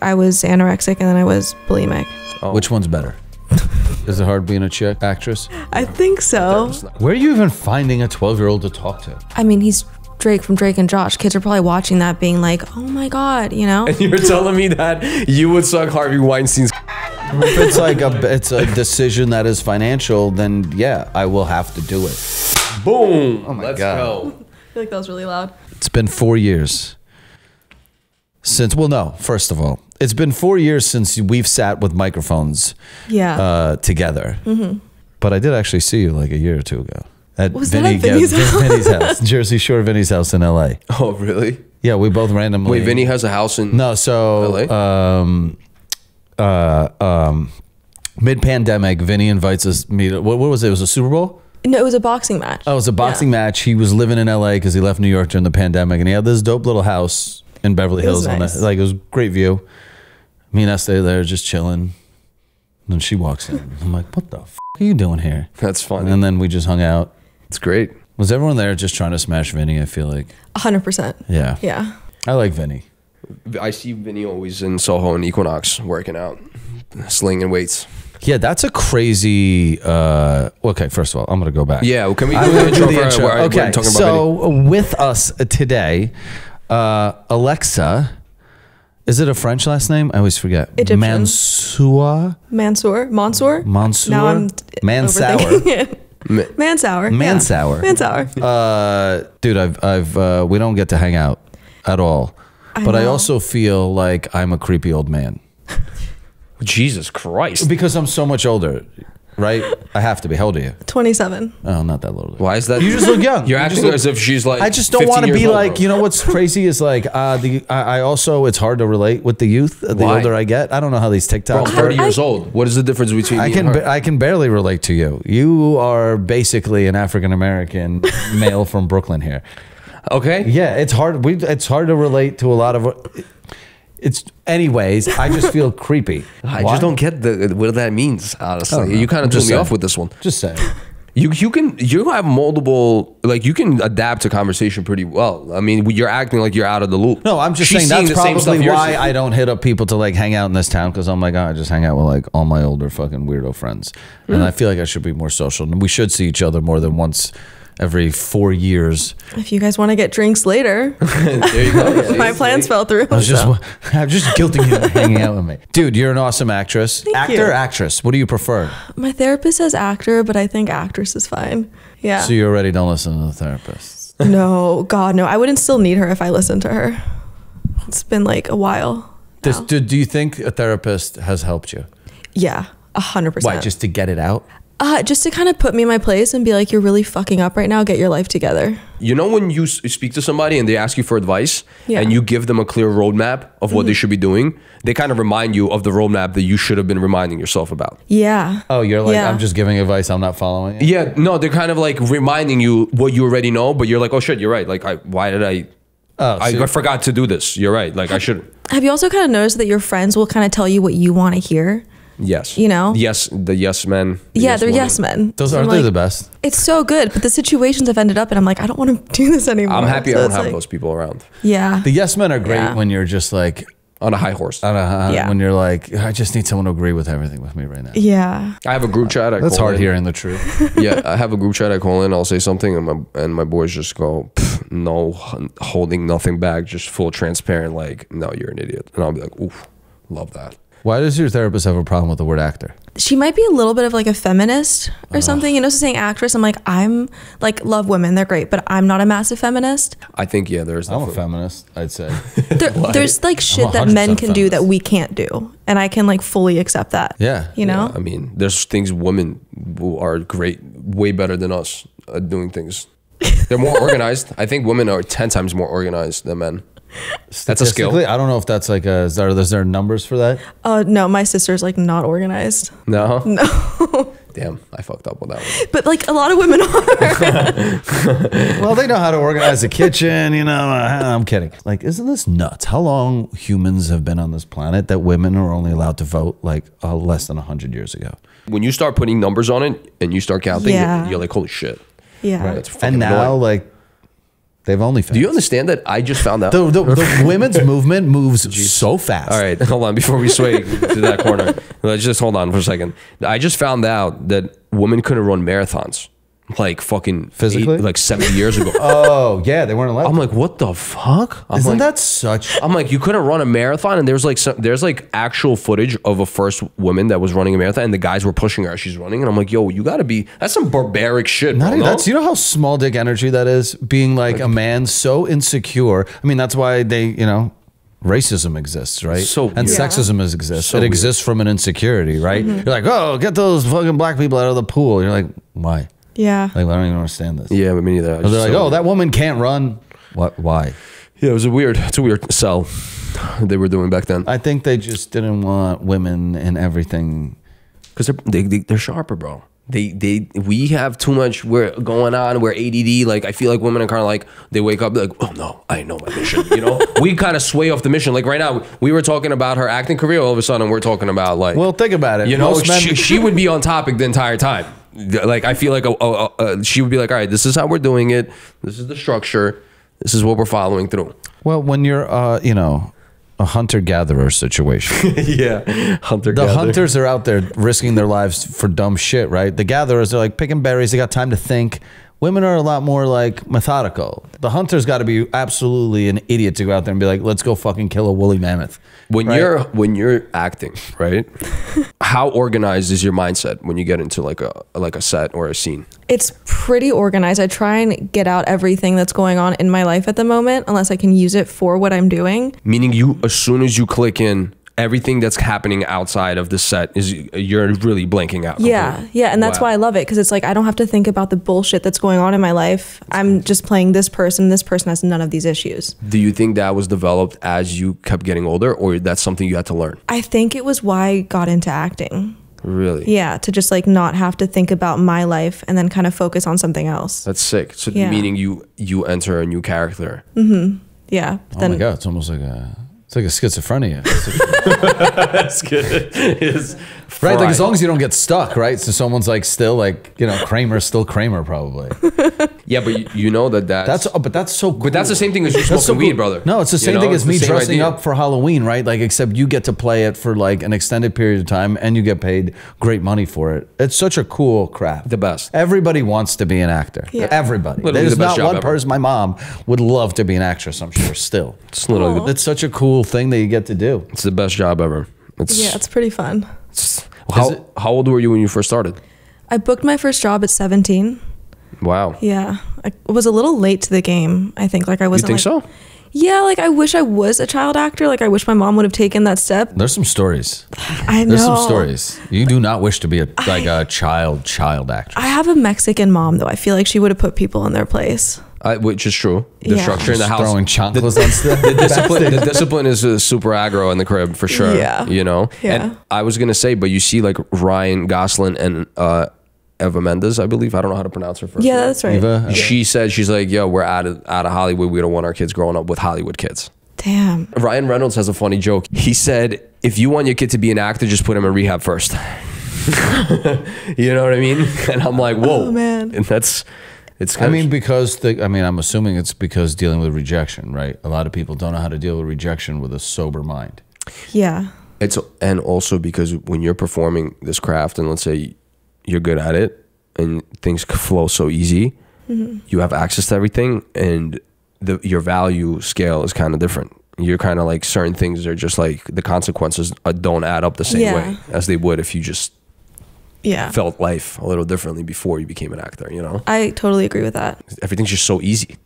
I was anorexic and then I was bulimic. Oh. Which one's better? Is it hard being a chick actress? I think so. Where are you even finding a 12-year-old to talk to? I mean, he's Drake from Drake and Josh. Kids are probably watching that being like, oh my God, you know? And you're telling me that you would suck Harvey Weinstein's. If it's like it's a decision that is financial, then yeah, I will have to do it. Boom. Oh my Let's God. go. I feel like that was really loud. It's been 4 years since, well, no, first of all, it's been 4 years since we've sat with microphones together. But I did actually see you like a year or two ago. Was that at Vinny's house? Vinny's house. Jersey Shore Vinny's house in LA. Oh, really? Yeah, we both randomly. Wait, Vinny has a house in so LA? Mid-pandemic, Vinny invites us. What was it? It was a Super Bowl? No, it was a boxing match. Oh, it was a boxing match. He was living in LA because he left New York during the pandemic, and he had this dope little house in Beverly Hills. Nice. Like, it was a great view. Me and I stayed there just chilling. And then she walks in. I'm like, what the f are you doing here? That's funny. And then we just hung out. It's great. Was everyone there just trying to smash Vinny, I feel like? 100%. Yeah. Yeah. I like Vinny. I see Vinny always in Soho and Equinox working out, slinging weights. Yeah, that's a crazy. Okay, first of all, I'm going to go back. Yeah, well, can we I'm do gonna the do intro? the intro. Okay, so with us today, Alexa. Is it a French last name? I always forget. Egyptian. Mansour. Mansour. Mansour. Mansour. Now I'm Mansour. Mansour. Mansour. Yeah. Mansour. Dude, I've we don't get to hang out at all, but I also feel like I'm a creepy old man. Jesus Christ. Because I'm so much older, right? I have to be. How old are you? 27. Oh, not that old. Why is that? You just look young. You're acting as if she's like. I just don't want to be like, you know what's crazy is like, I also, it's hard to relate with the youth the older I get. I don't know how these TikToks Bro, I'm 30 years old. What is the difference between me and her? I can barely relate to you. You are basically an African-American male from Brooklyn here. Okay. Yeah, it's hard. It's hard to relate to a lot of. Anyways, I just feel creepy. I just don't get what that means, honestly. You kind of threw me off with this one. Just saying. You have multiple, like, you can adapt to conversation pretty well. I mean, you're acting like you're out of the loop. No, I'm just saying that's probably why I don't hit up people to like hang out in this town, because I'm like, oh, I just hang out with like all my older fucking weirdo friends. And I feel like I should be more social. And we should see each other more than once every 4 years. If you guys want to get drinks later. There you go. My plans fell through. I'm just guilting you into hanging out with me. Dude, you're an awesome actress. Thank you. Actress. What do you prefer? My therapist says actor, but I think actress is fine. Yeah. So you already don't listen to the therapist? No, God, no. I wouldn't still need her if I listened to her. It's been like a while. Do you think a therapist has helped you? Yeah, 100%. Why, just to get it out? Just to kind of put me in my place and be like, you're really fucking up right now. Get your life together. You know, when you speak to somebody and they ask you for advice and you give them a clear roadmap of what they should be doing, they kind of remind you of the roadmap that you should have been reminding yourself about. Yeah. Oh, you're like, I'm just giving advice, I'm not following it? Yeah, no, they're kind of like reminding you what you already know, but you're like, oh shit, you're right. Like, why did I... I forgot to do this. You're right. Like, I should... Have you also kind of noticed that your friends will kind of tell you what you want to hear? Yes. You know? Yes, the yes men. Yeah, they're yes men. Those aren't the best. It's so good, but the situations I've ended up in, I'm like, I don't want to do this anymore. I'm happy I don't have those people around. Yeah. The yes men are great when you're just like... On a high horse. When you're like, I just need someone to agree with everything with me right now. Yeah. I have a group chat. That's hard hearing the truth. Yeah, I have a group chat. I call in, I'll say something, and my boys just go, no, holding nothing back, just full transparent, like, no, you're an idiot. And I'll be like, oof, love that. Why does your therapist have a problem with the word actor? She might be a little bit of like a feminist or something, you know, so saying actress, I'm like, love women, they're great, but I'm not a massive feminist. I think, yeah, there's... I'm a feminist, I'd say. There's like shit that men can do that we can't do. And I can like fully accept that. Yeah. You know? Yeah, I mean, there's things women who are great, way better than us at doing things. They're more organized. I think women are 10 times more organized than men. That's a skill. I don't know if that's like is there numbers for that? No, my sister's like not organized. No? No. Damn, I fucked up with that one. But like a lot of women are. Well, they know how to organize a kitchen, you know. I'm kidding. Like, isn't this nuts? How long humans have been on this planet that women are only allowed to vote like less than 100 years ago? When you start putting numbers on it and you start counting, you're like, holy shit. Yeah. Right. And now, annoying. like, They have OnlyFans. Do you understand that I just found out? The women's movement moves so fast. All right, hold on. Before we sway to that corner, let's just hold on for a second. I just found out that women couldn't run marathons. Like fucking physically, like 70 years ago. Oh yeah, they weren't allowed. I'm like, what the fuck? Isn't that such? I'm like, you couldn't run a marathon, and there's like actual footage of a first woman that was running a marathon, and the guys were pushing her as she's running, and I'm like, yo, you gotta be. That's some barbaric shit. Bro, That's you know how small dick energy that is. Being like a man so insecure. I mean, that's why they racism exists, right? So and sexism exists. So it exists from an insecurity, right? You're like, oh, get those fucking black people out of the pool. You're like, why? Yeah. Like, I don't even understand this. Yeah, but me neither. They're like, oh, that woman can't run. What? Why? Yeah, it's a weird sell they were doing back then. I think they just didn't want women in everything. Because they're sharper, bro. We have too much going on. We're ADD. Like, I feel like women are kind of like, they wake up like, oh no, I know my mission. We kind of sway off the mission. Like right now, we were talking about her acting career. All of a sudden, we're talking about like, well, think about it. She would be on topic the entire time. Like I feel like she would be like, all right, this is how we're doing it. This is the structure. This is what we're following through. Well, when you're, a hunter-gatherer situation. Yeah, hunter-gatherer. The hunters are out there risking their lives for dumb shit, right? The gatherers are like picking berries. They got time to think. Women are a lot more like methodical. The hunter's got to be absolutely an idiot to go out there and be like, let's go fucking kill a woolly mammoth. When you're acting, right? How organized is your mindset when you get into like a set or a scene? It's pretty organized. I try and get out everything that's going on in my life at the moment, unless I can use it for what I'm doing. Meaning as soon as you click in, everything that's happening outside of the set you're really blanking out. Yeah, yeah, and that's why I love it, because it's like I don't have to think about the bullshit that's going on in my life. I'm just playing this person. This person has none of these issues. Do you think that was developed as you kept getting older, or that's something you had to learn? I think it was why I got into acting. Really? Yeah, to just like not have to think about my life and then kind of focus on something else. That's sick. So meaning you enter a new character. Mm-hmm. Yeah. Oh my God, it's almost like it's like a schizophrenia. That's good. Right, like as long as you don't get stuck, right? So someone's like still like, Kramer's still Kramer probably. Yeah, but you know that's so cool. But that's the same thing as you smoking weed, brother. No, it's the same thing as me dressing up for Halloween, right? Like, except you get to play it for like an extended period of time and you get paid great money for it. It's such a cool craft. The best. Everybody wants to be an actor. Yeah. Everybody. Literally There's not one person. My mom would love to be an actress, I'm sure, still. It's literally it's such a cool thing that you get to do. It's the best job ever. It's pretty fun. How old were you when you first started? I booked my first job at 17. Wow. Yeah. I was a little late to the game, I think. Like I wasn't. You think so? Yeah, like I wish I was a child actor. Like I wish my mom would have taken that step. There's some stories. I know. There's some stories. You do not wish to be a child actress. I have a Mexican mom though. I feel like she would have put people in their place. Which is true. The structure in the house. Throwing chanclas on stuff. The discipline is super aggro in the crib for sure. Yeah. Yeah. And I was going to say, but you see like Ryan Gosling and Eva Mendes, I believe. I don't know how to pronounce her first name. That's right. Eva. She said, she's like, yo, we're out of Hollywood. We don't want our kids growing up with Hollywood kids. Damn. Ryan Reynolds has a funny joke. He said, if you want your kid to be an actor, just put him in rehab first. You know what I mean? And I'm like, whoa. Oh, man. And that's... I'm assuming it's because dealing with rejection, right? A lot of people don't know how to deal with rejection with a sober mind. Yeah. And also because when you're performing this craft and let's say you're good at it and things flow so easy, you have access to everything and your value scale is kind of different. You're kind of like certain things are just like the consequences don't add up the same way as they would if you just felt life a little differently before you became an actor, I totally agree with that. Everything's just so easy.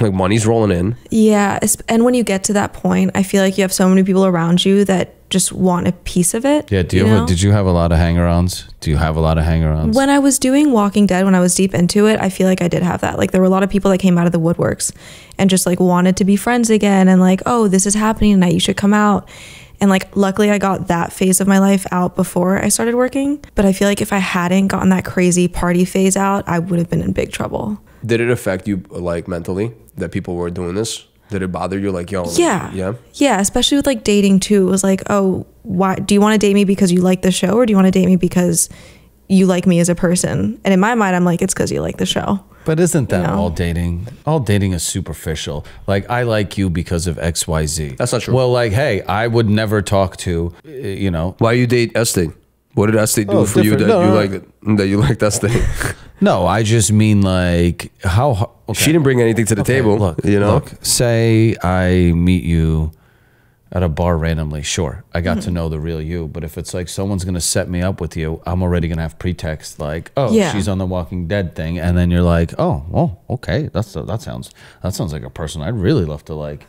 Like money's rolling in. Yeah. And when you get to that point, I feel like you have so many people around you that just want a piece of it. Yeah. Did you have a lot of hangarounds? Do you have a lot of hangarounds? When I was doing Walking Dead, when I was deep into it, I feel like I did have that. Like there were a lot of people that came out of the woodworks and just like wanted to be friends again. And like, oh, this is happening tonight. You should come out. And like, luckily I got that phase of my life out before I started working. But I feel like if I hadn't gotten that crazy party phase out, I would have been in big trouble. Did it affect you like mentally that people were doing this? Did it bother you? Like, yo, yeah, especially with like dating too. It was like, oh, why do you want to date me because you like the show, or do you want to date me because you like me as a person. And in my mind, I'm like, it's because you like the show. But isn't that all dating? All dating is superficial. Like, I like you because of X, Y, Z. That's not true. Well, like, hey, I would never talk to, you know. Why you date Estee? What did Estee do for you that you liked Estee? No, I just mean like how. Okay. She didn't bring anything to the table. Look, you know. Look, say I meet you at a bar randomly. Sure, I got to know the real you. But if it's like someone's gonna set me up with you, I'm already gonna have pretext like, oh, she's on the Walking Dead thing, and then you're like, oh, well, okay, that sounds like a person I'd really love to like.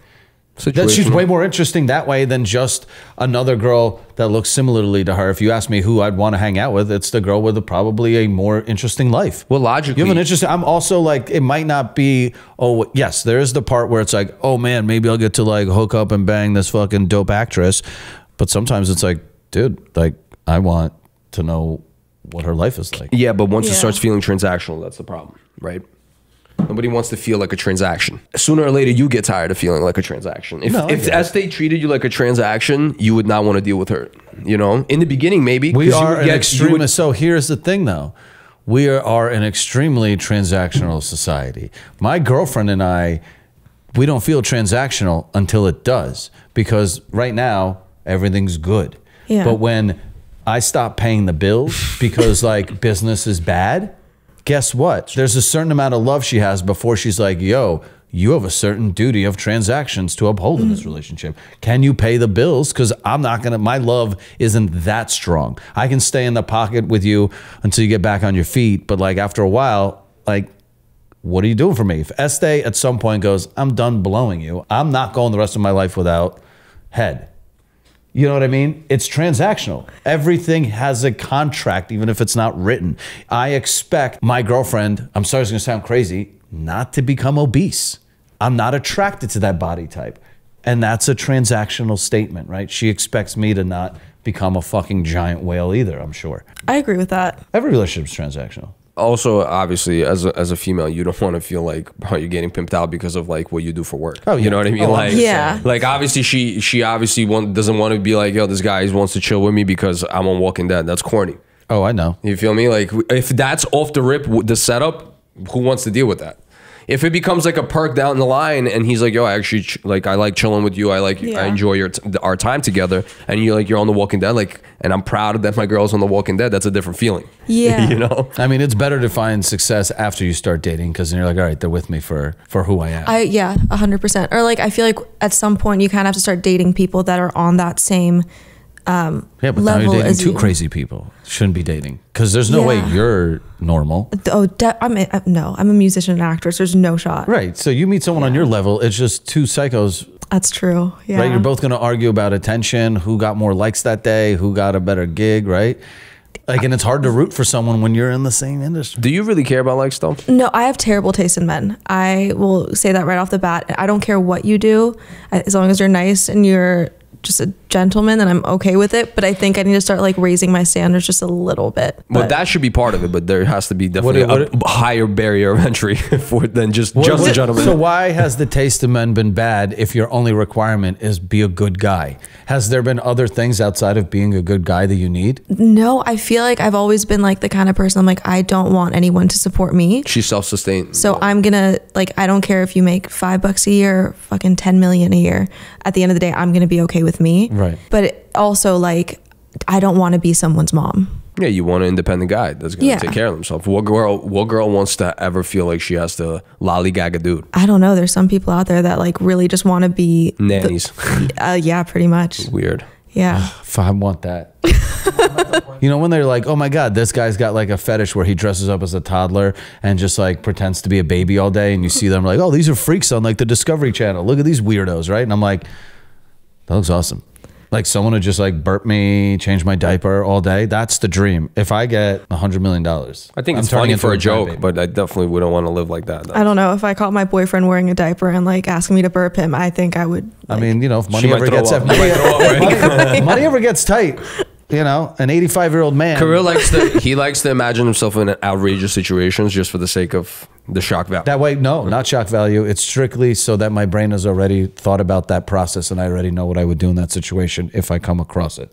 That she's way more interesting that way than just another girl that looks similarly to her. If you ask me who I'd want to hang out with, it's the girl with probably a more interesting life. Well, logically, you have an interesting. I'm also like, it might not be. Oh, yes, there is the part where it's like, oh man, maybe I'll get to like hook up and bang this fucking dope actress. But sometimes it's like, dude, like I want to know what her life is like. Yeah, but once it starts feeling transactional, that's the problem, right? Nobody wants to feel like a transaction. Sooner or later, you get tired of feeling like a transaction. If Estee treated you like a transaction, you would not want to deal with her. You know, in the beginning, maybe we are an extremely. So here's the thing, though, we are an extremely transactional society. My girlfriend and I, we don't feel transactional until it does, because right now everything's good. Yeah. But when I stop paying the bills because like business is bad, guess what? There's a certain amount of love she has before she's like, yo, you have a certain duty of transactions to uphold in this relationship. Can you pay the bills? Because I'm not going to, my love isn't that strong. I can stay in the pocket with you until you get back on your feet. But like after a while, like, what are you doing for me? If Estee at some point goes, I'm done blowing you, I'm not going the rest of my life without head. You know what I mean? It's transactional. Everything has a contract, even if it's not written. I expect my girlfriend, I'm sorry it's gonna sound crazy, not to become obese. I'm not attracted to that body type. And that's a transactional statement, right? She expects me to not become a fucking giant whale either, I'm sure. I agree with that. Every relationship is transactional. Also, obviously, as a female, you don't want to feel like you're getting pimped out because of like what you do for work. Oh, yeah. You know what I mean? Like obviously, she obviously doesn't want to be like, yo, this guy wants to chill with me because I'm on Walking Dead. That's corny. Oh, I know. You feel me? Like if that's off the rip, the setup, who wants to deal with that? If it becomes like a perk down the line and he's like, yo, I actually I like chilling with you. I enjoy our time together. And you're on the Walking Dead. Like, and I'm proud that my girl's on the Walking Dead. That's a different feeling. Yeah. You know? I mean, it's better to find success after you start dating, because then you're like, all right, they're with me for who I am. Yeah, 100%. Or like, I feel like at some point you kind of have to start dating people that are on that same yeah, but now you're dating two crazy people. Shouldn't be dating, because there's no way you're normal. Oh, I'm a musician and actress. There's no shot. Right. So you meet someone on your level. It's just two psychos. That's true. Yeah. Right. You're both going to argue about attention, who got more likes that day, who got a better gig. Right. Like, and it's hard to root for someone when you're in the same industry. Do you really care about likes though? No, I have terrible taste in men. I will say that right off the bat. I don't care what you do, as long as you're nice and you're just a gentleman, then I'm okay with it. But I think I need to start like raising my standards just a little bit. Well, that should be part of it, but there has to be definitely a higher barrier of entry than just a gentleman. So why has the taste of men been bad if your only requirement is be a good guy? Has there been other things outside of being a good guy that you need? No, I feel like I've always been like the kind of person, I'm like, I don't want anyone to support me. She's self-sustained. So I'm gonna, like, I don't care if you make $5 a year, fucking 10 million a year. At the end of the day, I'm gonna be okay with me. Right. But also, like, I don't want to be someone's mom. Yeah, you want an independent guy that's gonna take care of himself. What girl wants to ever feel like she has to lollygag a dude? I don't know. There's some people out there that like really just want to be nannies. Yeah, pretty much. Weird. Yeah. I want that. You know, when they're like, oh my God, this guy's got like a fetish where he dresses up as a toddler and just like pretends to be a baby all day, and you see them like, oh, these are freaks on like the Discovery Channel. Look at these weirdos, right? And I'm like, that looks awesome. Like someone would just like burp me, change my diaper all day. That's the dream. If I get $100 million, I think it's funny for a joke, but I definitely wouldn't want to live like that. I don't know. If I caught my boyfriend wearing a diaper and like asking me to burp him, I think I would. Like, I mean, you know, if money ever gets money ever gets tight, you know, an 85-year-old man. Kirill likes to imagine himself in outrageous situations just for the sake of the shock value. That way, no, not shock value. It's strictly so that my brain has already thought about that process and I already know what I would do in that situation if I come across it.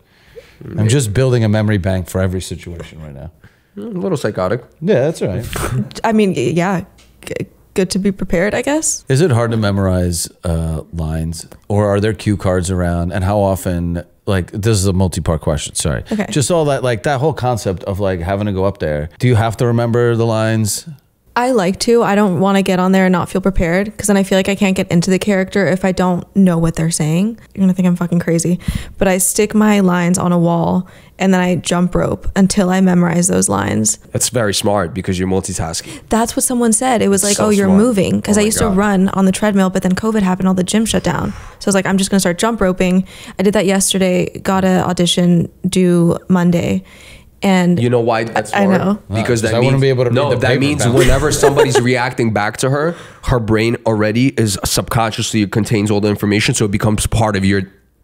Maybe. I'm just building a memory bank for every situation right now. A little psychotic. Yeah, that's right. I mean, yeah, good to be prepared, I guess. Is it hard to memorize lines, or are there cue cards around? And how often, like, this is a multi-part question, sorry. Okay. Just all that, like that whole concept of like having to go up there. Do you have to remember the lines? I like to. I don't want to get on there and not feel prepared, because then I feel like I can't get into the character if I don't know what they're saying. You're going to think I'm fucking crazy. But I stick my lines on a wall and then I jump rope until I memorize those lines. That's very smart because you're multitasking. That's what someone said. It was like, so oh, you're smart. moving. Because Oh I my used God. to run on the treadmill, but then COVID happened, all the gym shut down. So I was like, I'm just going to start jump roping. I did that yesterday, got an audition due Monday. And You know why that's I smart? know. Because that I means wouldn't be able to read no. the That paper means fast. whenever somebody's reacting back to her, her brain already is subconsciously contains all the information, so it becomes part of your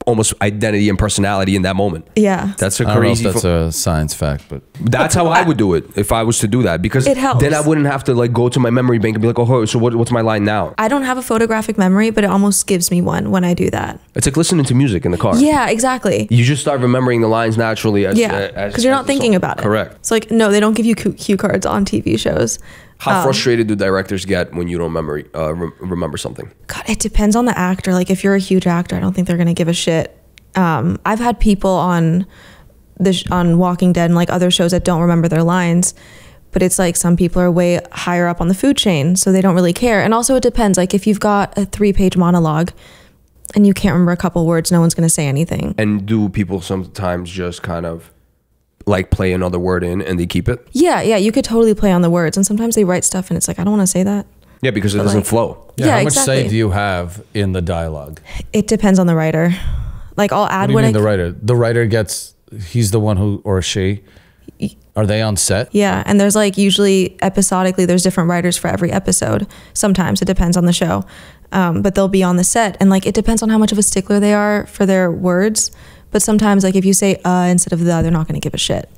almost identity and personality in that moment. yeah. That's a I don't know if crazy. that's a science fact, but That's how I would do it if I was to do that, because It helps. then I wouldn't have to like go to my memory bank and be like, oh, so what's my line now? I don't have a photographic memory, but it almost gives me one when I do that. It's like listening to music in the car. Yeah, exactly. You just start remembering the lines naturally. As, Yeah, as- because you're as not the thinking song. about it. Correct. It's like, no, they don't give you cue cards on TV shows. How frustrated do directors get when you don't remember something? God, it depends on the actor. Like, if you're a huge actor, I don't think they're gonna give a shit. I've had people on on Walking Dead and like other shows that don't remember their lines, but it's like some people are way higher up on the food chain, so they don't really care. And also, it depends. Like, if you've got a 3-page monologue and you can't remember a couple words, no one's gonna say anything. And do people sometimes just kind of like play another word in and they keep it? Yeah, you could totally play on the words, and sometimes they write stuff and it's like, I don't want to say that. Yeah, because it But, doesn't like, flow. Yeah, how much exactly. say do you have in the dialogue? It depends on the writer. Like, I'll What add do you what mean I the writer? The writer gets, he's the one who, or she, are they on set? Yeah, and there's like usually episodically there's different writers for every episode. Sometimes it depends on the show, but they'll be on the set, and like it depends on how much of a stickler they are for their words. But sometimes, like, if you say instead of the, they're not going to give a shit.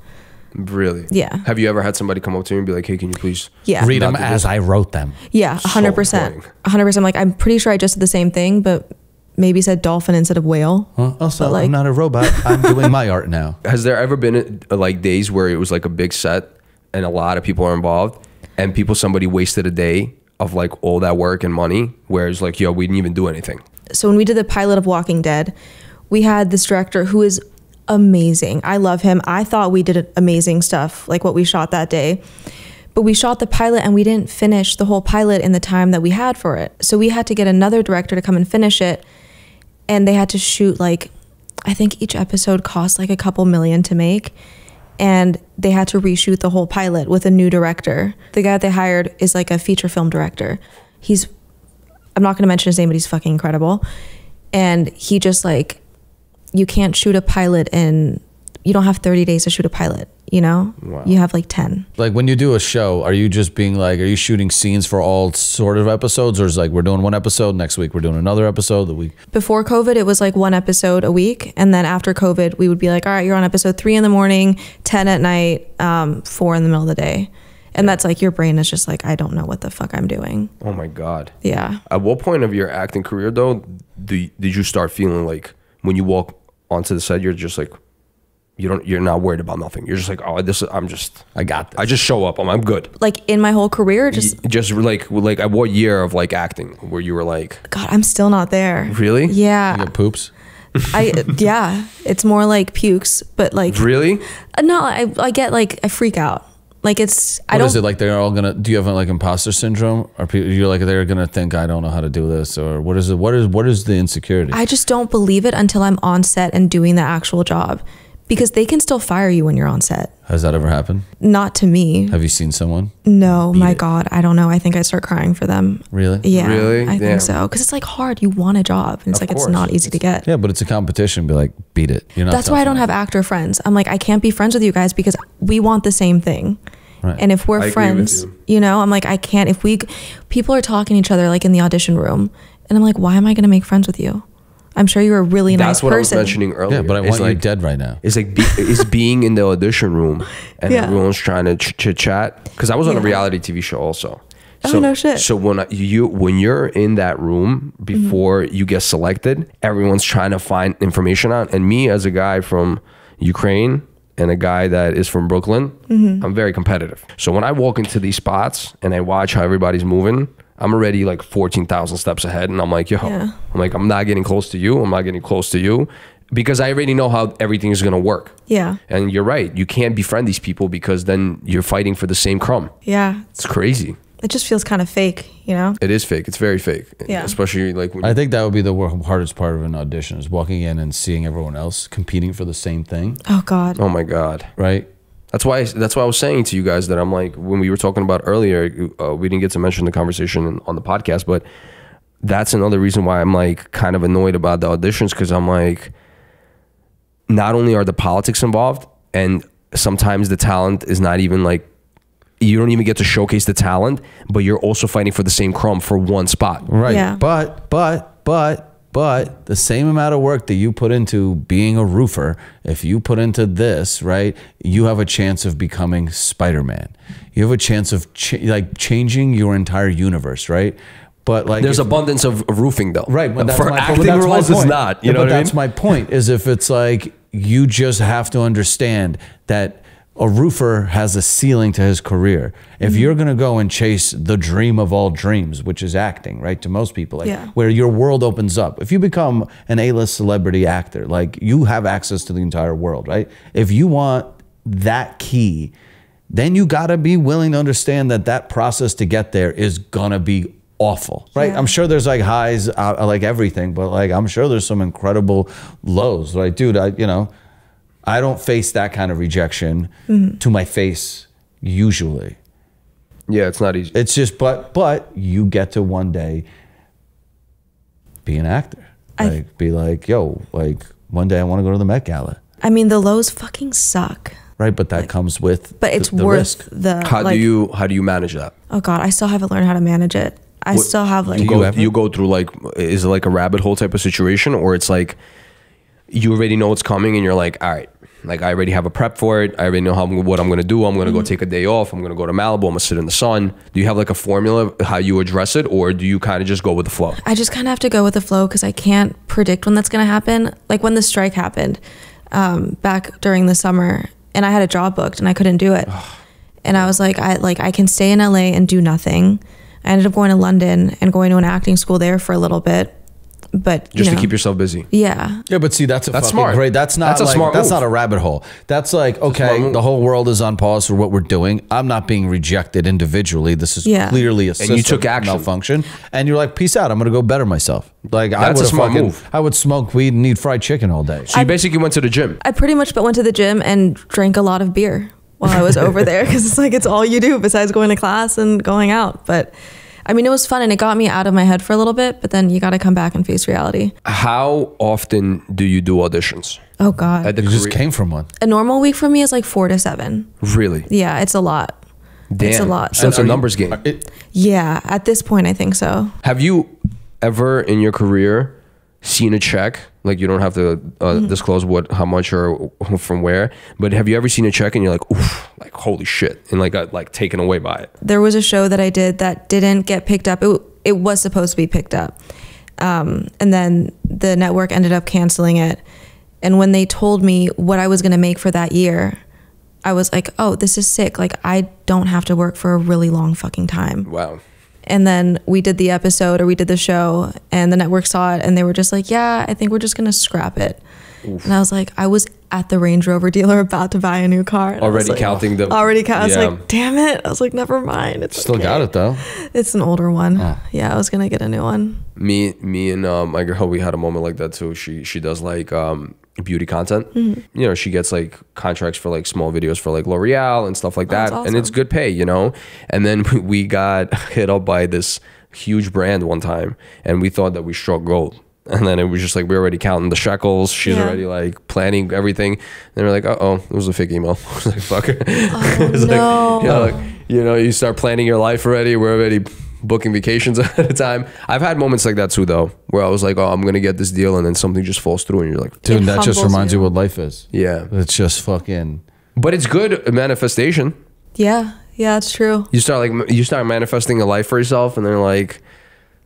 Really? Yeah. Have you ever had somebody come up to you and be like, hey, can you please Yeah, Read them Not the as I wrote them. yeah, 100%, annoying. 100%. Like, I'm pretty sure I just did the same thing, but maybe said dolphin instead of whale. Huh? Also, But, like- I'm not a robot. I'm doing my art now. Has there ever been like days where it was like a big set and a lot of people are involved and somebody wasted a day of like all that work and money, where it's like, yo, we didn't even do anything? So when we did the pilot of Walking Dead, we had this director who is amazing. I love him. I thought we did amazing stuff, like what we shot that day. But we shot the pilot and we didn't finish the whole pilot in the time that we had for it. So we had to get another director to come and finish it. And they had to shoot, like, I think each episode cost like a couple million to make. And they had to reshoot the whole pilot with a new director. The guy they hired is like a feature film director. I'm not going to mention his name, but he's fucking incredible. And he just, like, you can't shoot a pilot you don't have 30 days to shoot a pilot, you know? Wow. You have like 10. Like when you do a show, are you just being like, are you shooting scenes for all sort of episodes? Or is like, we're doing one episode, next week we're doing another episode, the week? Before COVID, it was like one episode a week. And then after COVID, we would be like, all right, you're on episode 3 in the morning, 10 at night, 4 in the middle of the day. And that's like, your brain is just like, I don't know what the fuck I'm doing. Oh my God. Yeah. At what point of your acting career though, did you start feeling like when you walk onto the set, you're just like, you're not worried about nothing. You're just like, oh, I got this. I just show up. I'm good. Like in my whole career, just, like at what year of like acting where you were like, God, I'm still not there. really? Yeah. You get poops? Yeah. It's more like pukes, but like, Really? no, I get like, I freak out. Like it's, I What don't. is it like? They're all gonna. Do you have like imposter syndrome? Or people, you're like they're gonna think I don't know how to do this, or what is it? What is the insecurity? I just don't believe it until I'm on set and doing the actual job, because they can still fire you when you're on set. Has that ever happened? Not to me. Have you seen someone? No, my God, I don't know. I think I start crying for them. Really? Yeah, Really? I Damn. think so. Because it's like hard. You want a job, and it's Of like it's course. not easy to get. Yeah, but it's a competition. Be like, beat it. You're not. That's why I don't have actor friends. I'm like, I can't be friends with you guys because we want the same thing. Right. And if we're I agree friends, with you know, I'm like, I can't. If people are talking to each other like in the audition room, and I'm like, why am I going to make friends with you? I'm sure you're a really nice That's what person. I was mentioning earlier. Yeah, but I It's want you like, dead right now. It's like it's being in the audition room and Yeah. everyone's trying to chit chat. Because I was on a Yeah. reality TV show also. Oh, no shit. So when you're in that room before you get selected, everyone's trying to find information out. And me as a guy from Ukraine, and a guy that is from Brooklyn, I'm very competitive. So when I walk into these spots and I watch how everybody's moving, I'm already like 14,000 steps ahead. And I'm like, yo, I'm like, I'm not getting close to you. I'm not getting close to you because I already know how everything is going to work. Yeah. And you're right. You can't befriend these people because then you're fighting for the same crumb. Yeah. It's crazy. It just feels kind of fake, you know? It is fake. It's very fake. Yeah. Especially like when I think that would be the hardest part of an audition is walking in and seeing everyone else competing for the same thing. Oh God. Oh my God. Right? That's why I was saying to you guys that I'm like, when we were talking about earlier, we didn't get to mention the conversation on the podcast, but that's another reason why I'm like kind of annoyed about the auditions, because I'm like, not only are the politics involved, and sometimes the talent is not even like, you don't even get to showcase the talent, but you're also fighting for the same crumb for one spot. Right. Yeah. But the same amount of work that you put into being a roofer, if you put into this, right, you have a chance of becoming Spider-Man. You have a chance of changing your entire universe, right? But like, there's abundance of roofing though. Right. But for acting roles, it's not. You know what I mean? That's my point, is if it's like, you just have to understand that a roofer has a ceiling to his career. If you're going to go and chase the dream of all dreams, which is acting, right, to most people, like where your world opens up. If you become an A-list celebrity actor, like you have access to the entire world, right? If you want that key, then you got to be willing to understand that that process to get there is going to be awful, right? Yeah. I'm sure there's like highs, like everything, but like I'm sure there's some incredible lows. Like, dude, I don't face that kind of rejection to my face usually. Yeah, it's not easy. It's just, but you get to one day be an actor. Like, be like, yo, like one day I want to go to the Met Gala. I mean, the lows fucking suck. Right, but that comes with But it's the worth risk. the. How do you manage that? Oh God, I still haven't learned how to manage it. I still have like. You go through like, is it like a rabbit hole type of situation, or it's like you already know what's coming and you're like, all right, like I already have a prep for it. I already know what I'm going to do. I'm going to go take a day off. I'm going to go to Malibu. I'm going to sit in the sun. Do you have like a formula how you address it, or do you kind of just go with the flow? I just kind of have to go with the flow because I can't predict when that's going to happen. Like when the strike happened back during the summer, and I had a job booked and I couldn't do it. And I was like, I can stay in LA and do nothing. I ended up going to London and going to an acting school there for a little bit. But just to keep yourself busy. Yeah. Yeah, but see, that's smart. Great. That's not a smart that's move. not a rabbit hole. That's like, okay, the whole world is on pause for what we're doing. I'm not being rejected individually. This is clearly a system you took action. malfunction. And you're like, peace out. I'm going to go better myself. Like that's a smart move. I would smoke weed and eat fried chicken all day. So you basically went to the gym. I pretty much went to the gym and drank a lot of beer while I was over there because it's like it's all you do besides going to class and going out. But I mean, it was fun and it got me out of my head for a little bit, but then you got to come back and face reality. How often do you do auditions? Oh God. You just came from one. A normal week for me is like 4 to 7. Really? Yeah, it's a lot. Damn. It's a lot. So it's a numbers game. Yeah, at this point, I think so. Have you ever in your career seen a check? Like you don't have to disclose how much or from where, but have you ever seen a check and you're like, oof, like holy shit, and like got like taken away by it? There was a show that I did that didn't get picked up. It was supposed to be picked up, and then the network ended up canceling it. And when they told me what I was going to make for that year, I was like, oh, this is sick. Like I don't have to work for a really long fucking time. Wow. And then we did the episode, or we did the show, and the network saw it and they were just like, yeah, I think we're just going to scrap it. Oof. And I was like, I was at the Range Rover dealer about to buy a new car. Already like, counting the... I was like, damn it. I was like, never mind. It's Still got it though. It's an older one. Oh. Yeah, I was going to get a new one. Me and my girl, we had a moment like that too. She does like beauty content. You know, she gets like contracts for like small videos for like L'Oreal and stuff like that. Awesome. And it's good pay, you know. And then we got hit up by this huge brand one time and we thought that we struck gold. And then it was just like, we're already counting the shekels. She's already like planning everything. And we're like, uh-oh, it was a fake email. I was like, fuck her. Oh, it's no. like, you know, you start planning your life already. We're already booking vacations at a time. I've had moments like that too, though, where I was like, oh, I'm going to get this deal. And then something just falls through and you're like, dude, that just reminds you what life is. Yeah. It's just fucking. But it's good manifestation. Yeah. Yeah, it's true. You start manifesting a life for yourself and then like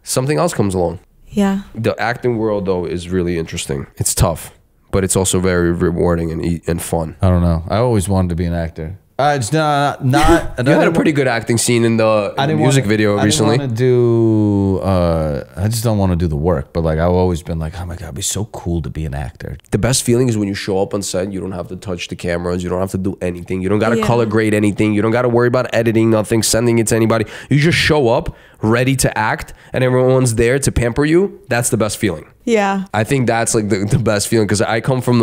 something else comes along. Yeah. The acting world though is really interesting. It's tough, but it's also very rewarding and fun. I don't know. I always wanted to be an actor. It's not. You had a pretty good acting scene in the music video recently. I didn't want to do. I just don't want to do the work. But like, I've always been like, oh my god, it'd be so cool to be an actor. The best feeling is when you show up on set. You don't have to touch the cameras. You don't have to do anything. You don't got to color grade anything. You don't got to worry about editing nothing, sending it to anybody. You just show up ready to act, and everyone's there to pamper you. That's the best feeling. Yeah, I think that's like the best feeling, because I come from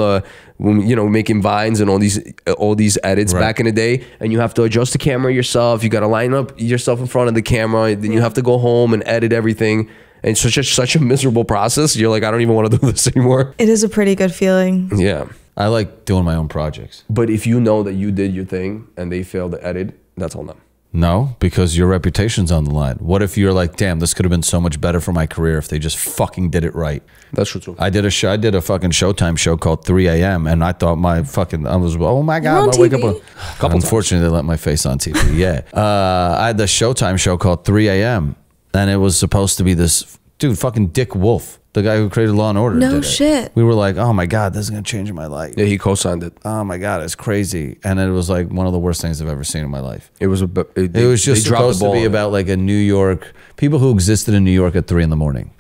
making Vines and all these edits back in the day, and you have to adjust the camera yourself. You got to line up yourself in front of the camera. Then you have to go home and edit everything. And it's such a miserable process. You're like, I don't even want to do this anymore. it is a pretty good feeling. Yeah. I like doing my own projects. But if you know that you did your thing and they failed to edit, that's on them. No, because your reputation's on the line. What if you're like, damn, this could have been so much better for my career if they just fucking did it right? That's true too. I did a fucking Showtime show called 3 a.m. and I thought I was, oh my God, I wake up. Unfortunately, they let my face on TV. Yeah. I had the Showtime show called 3 a.m. and it was supposed to be this dude, fucking Dick Wolf, the guy who created Law and Order. No shit. We were like, oh my God, this is going to change my life. Yeah, he co-signed it. Oh my God, it's crazy. And it was like one of the worst things I've ever seen in my life. It was just supposed to be about like a New York, people who existed in New York at 3 in the morning.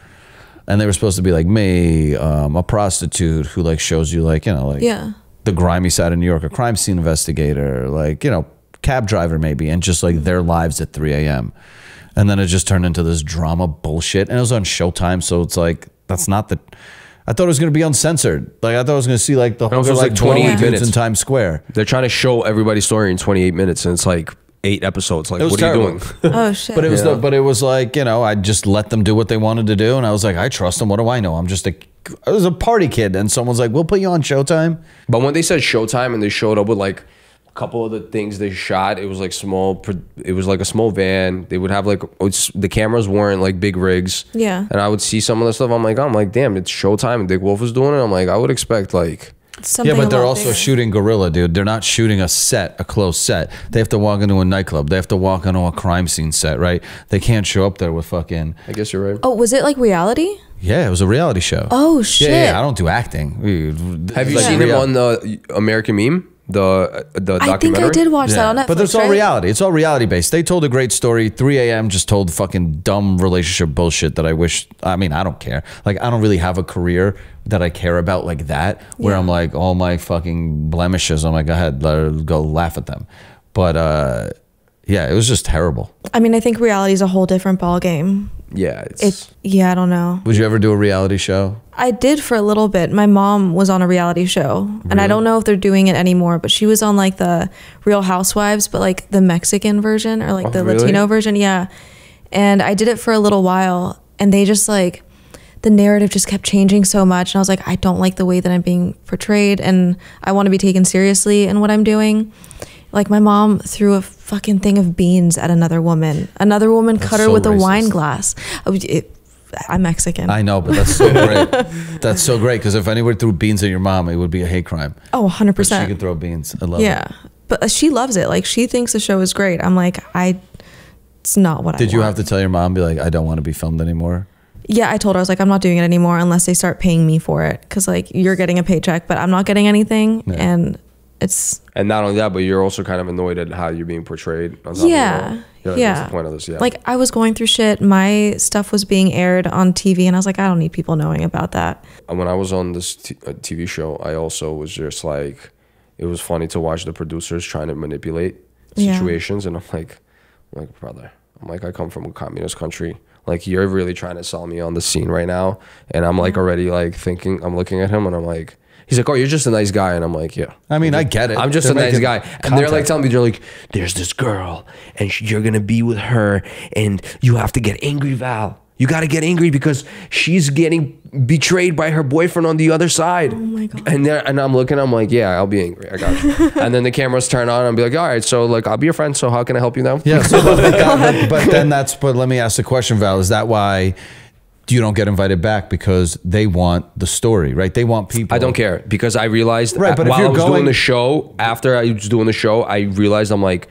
And they were supposed to be like me, a prostitute who like shows you like, the grimy side of New York, a crime scene investigator, like, cab driver maybe, and just like their lives at 3 a.m. And then it just turned into this drama bullshit. And it was on Showtime, so it's like, that's not the... I thought it was going to be uncensored. Like, I thought I was going to see like the whole... It was like 28 minutes in Times Square. They're trying to show everybody's story in 28 minutes, and it's like 8 episodes. Like, what are you doing? Oh, shit. But it was like, I just let them do what they wanted to do. And I was like, I trust them. What do I know? I was a party kid. And someone's like, we'll put you on Showtime. But when they said Showtime and they showed up with like couple of the things they shot, it was like a small van. They would have like, the cameras weren't like big rigs. Yeah. And I would see some of the stuff. I'm like, damn, it's Showtime and Dick Wolf is doing it. I'm like, I would expect like... Yeah, but they're also shooting guerrilla, dude. They're not shooting a closed set. They have to walk into a nightclub. They have to walk into a crime scene set, right? They can't show up there with fucking... I guess you're right. Oh, was it like reality? Yeah, it was a reality show. Oh, shit. Yeah, I don't do acting. Have you seen him on the American Meme? The documentary? I think I did watch that on Netflix. But it's all reality. It's all reality based. They told a great story. 3 a.m. just told fucking dumb relationship bullshit that I don't care. Like, I don't really have a career that I care about like that, where I'm like, all my fucking blemishes, I'm like, go ahead, let her go laugh at them. But yeah, it was just terrible. I mean, I think reality is a whole different ball game. Yeah, I don't know. Would you ever do a reality show? I did for a little bit. My mom was on a reality show, and I don't know if they're doing it anymore, but she was on like the Real Housewives, but like the Mexican version or like the Latino version. Yeah. And I did it for a little while, and they just like, the narrative just kept changing so much. And I was like, I don't like the way that I'm being portrayed, and I want to be taken seriously in what I'm doing. Like, my mom threw a fucking thing of beans at another woman. Another woman cut her with a wine glass. I'm Mexican. I know, but that's so great. That's so great, because if anyone threw beans at your mom, it would be a hate crime. Oh, 100%. But she can throw beans. I love it. Yeah. But she loves it. Like, she thinks the show is great. I'm like, it's not what I want. Did you have to tell your mom, be like, I don't want to be filmed anymore? Yeah, I told her, I was like, I'm not doing it anymore unless they start paying me for it. Because, like, you're getting a paycheck, but I'm not getting anything. Yeah. And not only that, but you're also kind of annoyed at how you're being portrayed. Yeah. What's the point of this? Yeah. Like, I was going through shit. My stuff was being aired on TV, and I was like, I don't need people knowing about that. When I was on this TV show, I also was just like, it was funny to watch the producers trying to manipulate situations. And I'm like, brother, I come from a communist country. Like, you're really trying to sell me on the scene right now. And I'm like already like thinking, I'm looking at him and I'm like, he's like, oh, you're just a nice guy. And I'm like, yeah. I mean, I get it. I'm just a nice guy. And they're like telling me, they're like, there's this girl and you're going to be with her and you have to get angry, Val. You got to get angry because she's getting betrayed by her boyfriend on the other side. Oh my God. And I'm looking, I'm like, yeah, I'll be angry. I got you. And then the cameras turn on and I'll be like, all right, so like, I'll be your friend. So how can I help you now? Yeah. So, but let me ask the question, Val, is that why you don't get invited back? Because they want the story, right? They want people. I don't care, because I realized but while I was doing the show, after I was doing the show, I realized I'm like,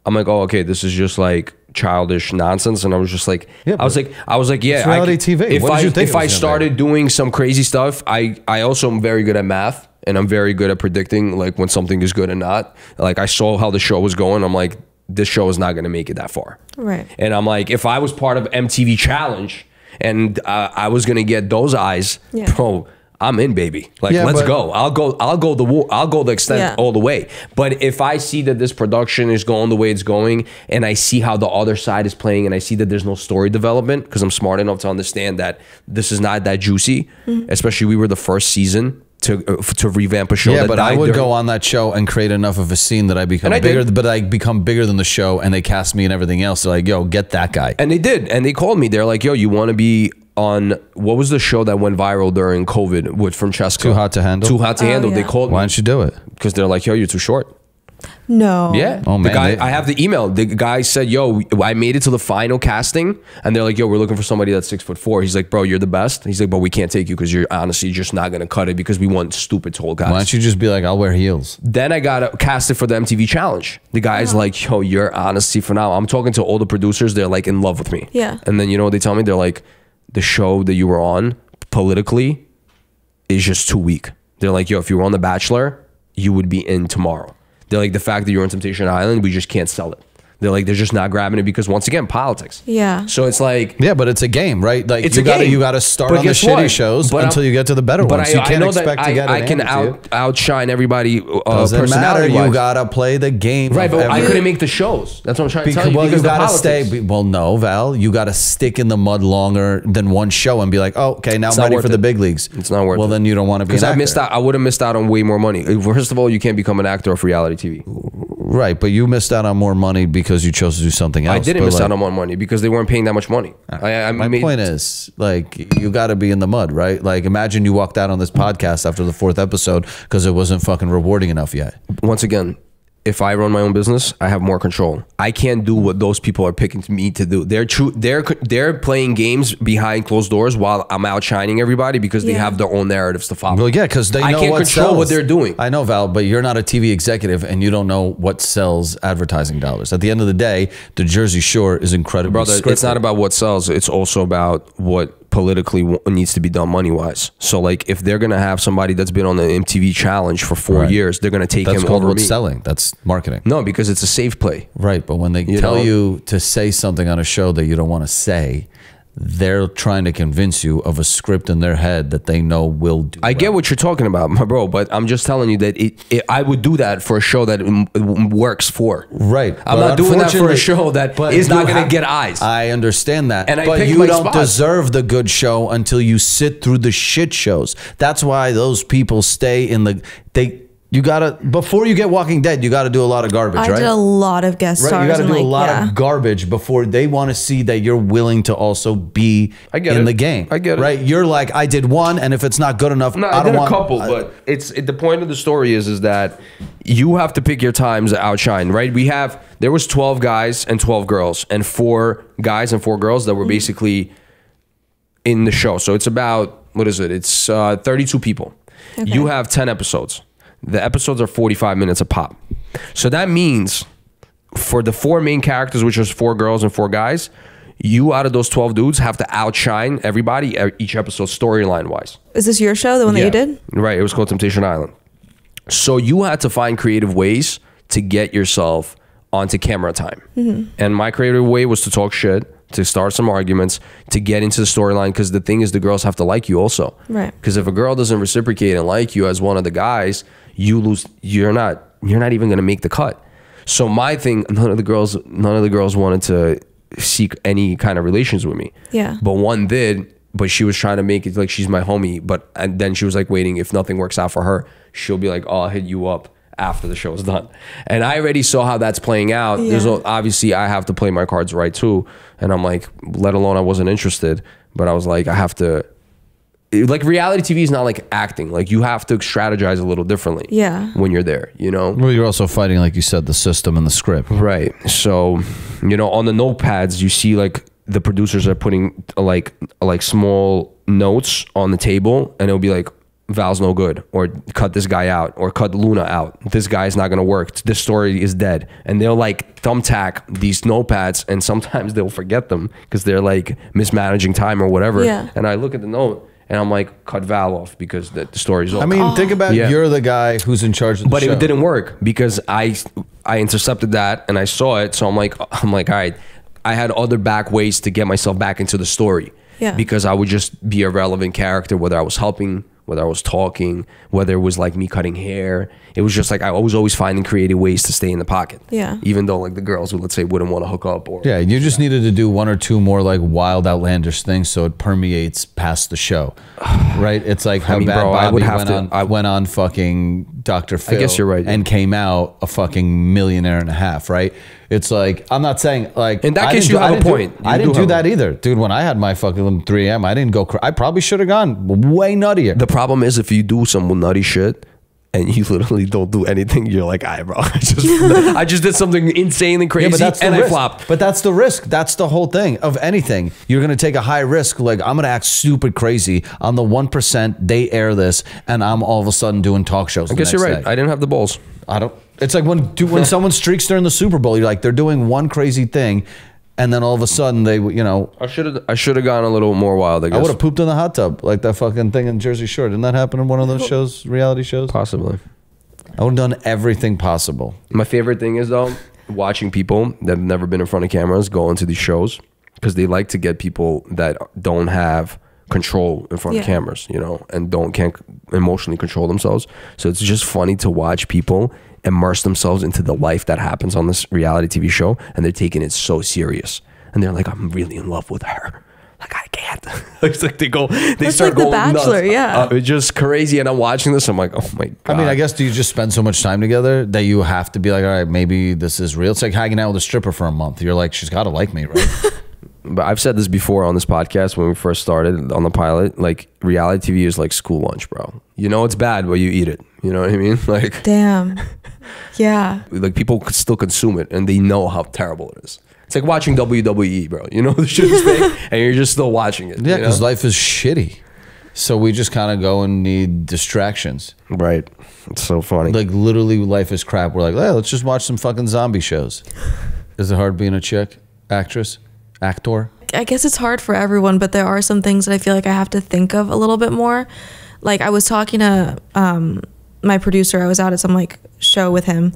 oh, okay, this is just like childish nonsense, and I was just like, yeah, I was like, yeah, it's reality TV. If I started doing some crazy stuff, I also am very good at math, and I'm very good at predicting like when something is good and not. Like I saw how the show was going, I'm like, this show is not going to make it that far. Right. And I'm like, if I was part of MTV Challenge and I was going to get those eyes, bro, I'm in, baby. Like, let's go. I'll go the extent all the way. But if I see that this production is going the way it's going, and I see how the other side is playing, and I see that there's no story development, because I'm smart enough to understand that this is not that juicy, especially we were the first season to revamp a show. Yeah, but I would go on that show and create enough of a scene that I become bigger. But I become bigger than the show, and they cast me and everything else. They're like, yo, get that guy. And they did, and they called me. They're like, yo, you want to be on, what was the show that went viral during COVID with Francesca? Too Hot to Handle. Too Hot to Handle. Yeah. They called me. Why don't you do it? Because they're like, yo, you're too short. No. Yeah. Oh, man, the guy, I have the email. The guy said, yo, I made it to the final casting, and they're like, yo, we're looking for somebody that's 6'4". He's like, bro, you're the best. He's like, but we can't take you because you're honestly just not going to cut it, because we want stupid tall guys. Why don't you just be like, I'll wear heels? Then I got casted for the MTV Challenge. The guy's like, yo, you're honestly phenomenal. I'm talking to all the producers. They're like in love with me. Yeah. And then you know what they tell me? They're like, the show that you were on politically is just too weak. They're like, yo, if you were on The Bachelor, you would be in tomorrow. They're like, the fact that you're on Temptation Island, we just can't sell it. They're like, they're just not grabbing it because, once again, politics. Yeah. So it's like, yeah, but it's a game, right? Like, it's you gotta start on the shitty shows until you get to the better ones. You can't expect to get an I can outshine everybody. Doesn't matter. You gotta play the game, right? But I couldn't make the shows. That's what I'm trying to tell you. Well, you gotta stay. Well, no, Val, you gotta stick in the mud longer than one show and be like, oh, okay, now I'm ready for the big leagues. It's not worth it. Well, then you don't want to be. Because I missed out. I would have missed out on way more money. First of all, you can't become an actor of reality TV. Right, but you missed out on more money because you chose to do something else. I didn't miss out on more money because they weren't paying that much money. My point is, like, you got to be in the mud, right? Like, imagine you walked out on this podcast after the 4th episode because it wasn't fucking rewarding enough yet. Once again, if I run my own business, I have more control. I can't do what those people are picking me to do. They're playing games behind closed doors while I'm outshining everybody because they have their own narratives to follow. Well, yeah, because they know I can't what control sells. what they're doing. I know, Val, but you're not a TV executive and you don't know what sells advertising dollars. At the end of the day, the Jersey Shore is incredibly scripted. It's not about what sells. It's also about what politically needs to be done money-wise. So, like, if they're going to have somebody that's been on the MTV Challenge for 4 years, they're going to take him over me. What's selling. That's marketing. No, because it's a safe play. Right, but when they tell you to say something on a show that you don't want to say, they're trying to convince you of a script in their head that they know will do. I get what you're talking about, my bro, but I'm just telling you that I would do that for a show that it works for. Right. I'm not doing that for a show that is not going to get eyes. I understand that. And but you don't deserve the good show until you sit through the shit shows. That's why those people stay in the... You gotta, before you get Walking Dead, you gotta do a lot of garbage, right? I did a lot of guest stars. You gotta do a lot of garbage before they want to see that you're willing to also be in the game. I get it. Right? You're like, I did one, and if it's not good enough, I did a couple, but the point of the story is that you have to pick your times to outshine, right? There was 12 guys and 12 girls, and 4 guys and 4 girls that were basically in the show. So it's about, what is it? It's 32 people. Okay. You have 10 episodes. The episodes are 45 minutes a pop. So that means for the 4 main characters, which is 4 girls and 4 guys, you out of those 12 dudes have to outshine everybody each episode storyline wise. Is this your show, the one that you did? Right. It was called Temptation Island. So you had to find creative ways to get yourself onto camera time. And my creative way was to talk shit, to start some arguments, to get into the storyline, because the thing is, the girls have to like you also. Right. Because if a girl doesn't reciprocate and like you as one of the guys, you lose. You're not even going to make the cut. So my thing, none of the girls wanted to seek any kind of relations with me. Yeah. But one did, but she was trying to make it like she's my homie. And then she was like waiting, if nothing works out for her, she'll be like, oh, I'll hit you up after the show's done. And I already saw how that's playing out. There's obviously I have to play my cards right too. And I'm like, let alone I wasn't interested, but I was like, I have to, like, reality TV is not like acting. Like, you have to strategize a little differently when you're there, you know? Well, you're also fighting, like you said, the system and the script. Right. So, you know, on the notepads, you see like the producers are putting like small notes on the table, and it'll be like Val's no good, or cut this guy out, or cut Luna out. This guy's not gonna work. This story is dead. And they'll like thumbtack these notepads, and sometimes they'll forget them because they're like mismanaging time or whatever. Yeah. And I look at the note and I'm like, cut Val off because the story's over. I mean, think about you're the guy who's in charge of the show. But it didn't work because I intercepted that and I saw it. So I'm like, all right. I had other back ways to get myself back into the story. Yeah. Because I would just be a relevant character, whether I was helping, whether I was talking, whether it was like me cutting hair. It was just like I was always finding creative ways to stay in the pocket. Yeah. Even though like the girls would, let's say, wouldn't want to hook up or. Yeah, you just needed to do one or two more like wild, outlandish things so it permeates past the show, right? It's like how Bad Bobby went on fucking Dr. Phil. I guess you're right. And came out a fucking millionaire and a half, right? It's like, I'm not saying like. In that case, you have a point. I didn't do that either. Dude, when I had my fucking 3M, I didn't go, I probably should have gone way nuttier. The problem is if you do some nutty shit and you literally don't do anything, you're like, all right, bro, I just did something insane and crazy and I flopped. But that's the risk. That's the whole thing of anything. You're going to take a high risk. Like, I'm going to act stupid crazy. I'm the 1%. They air this and I'm all of a sudden doing talk shows. I guess you're right. I didn't have the balls. It's like when someone streaks during the Super Bowl, you're like, they're doing one crazy thing. And then all of a sudden they, you know. I should have gone a little more wild, I guess. I would have pooped in the hot tub like that fucking thing in Jersey Shore. Didn't that happen in one of those shows, reality shows? Possibly. I would have done everything possible. My favorite thing is, though, watching people that have never been in front of cameras go into these shows because they like to get people that don't have control in front of cameras, you know, and can't emotionally control themselves. So it's just funny to watch people immerse themselves into the life that happens on this reality TV show, and they're taking it so serious. And they're like, I'm really in love with her. Like, I can't. It's like they start like going The Bachelor, nuts. yeah. It's just crazy. And I'm watching this, I'm like, oh my God. I mean, I guess, do you just spend so much time together that you have to be like, all right, maybe this is real? It's like hanging out with a stripper for a month. You're like, she's got to like me, right? But I've said this before on this podcast when we first started on the pilot, like reality TV is like school lunch, bro. You know it's bad, but you eat it. You know what I mean? Like, damn. Yeah. Like people could still consume it and they know how terrible it is. It's like watching WWE, bro. You know the shit is fake and you're just still watching it. Yeah, because life is shitty. So we just kind of go and need distractions. Right. It's so funny. Like literally life is crap. We're like, hey, let's just watch some fucking zombie shows. Is it hard being a chick? Actress? Actor? I guess it's hard for everyone, but there are some things that I feel like I have to think of a little bit more. Like I was talking to my producer. I was out at some like show with him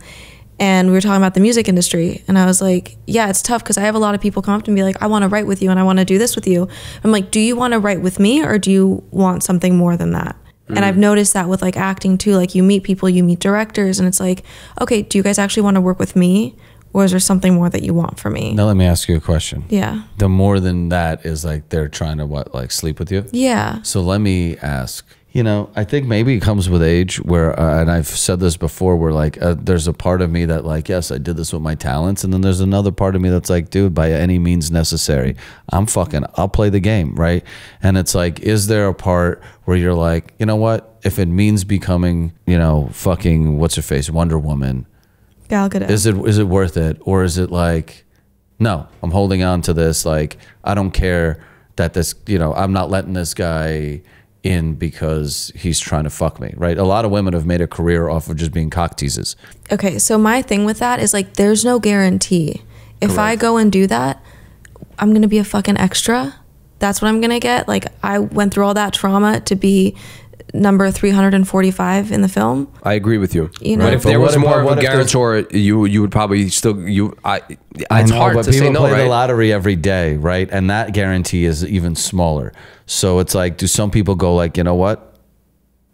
and we were talking about the music industry. And I was like, yeah, it's tough because I have a lot of people come up to me and be like, I want to write with you and I want to do this with you. I'm like, do you want to write with me or do you want something more than that? And I've noticed that with like acting too. Like you meet people, you meet directors and it's like, okay, do you guys actually want to work with me? Or is there something more that you want from me? Now let me ask you a question. Yeah. The more than that is like they're trying to what, like sleep with you? Yeah. So let me ask, you know, I think maybe it comes with age where, and I've said this before, where like there's a part of me that like, yes, I did this with my talents. And then there's another part of me that's like, dude, by any means necessary, I'll play the game, right? And it's like, is there a part where you're like, you know what? If it means becoming, you know, fucking, what's her face, Wonder Woman, Gal Gadot. Is it worth it? Or is it like, no, I'm holding on to this. Like, I don't care that this, you know, I'm not letting this guy in because he's trying to fuck me, right? A lot of women have made a career off of just being cock teases. Okay, so my thing with that is like, there's no guarantee. If I go and do that, I'm going to be a fucking extra. That's what I'm going to get. Like, I went through all that trauma to be number 345 in the film. I agree with you. You know, but if there was more of a guarantor, you would probably still it's hard to say no, right? People play the right? lottery every day, right? And that guarantee is even smaller. So it's like, do some people go like, you know what?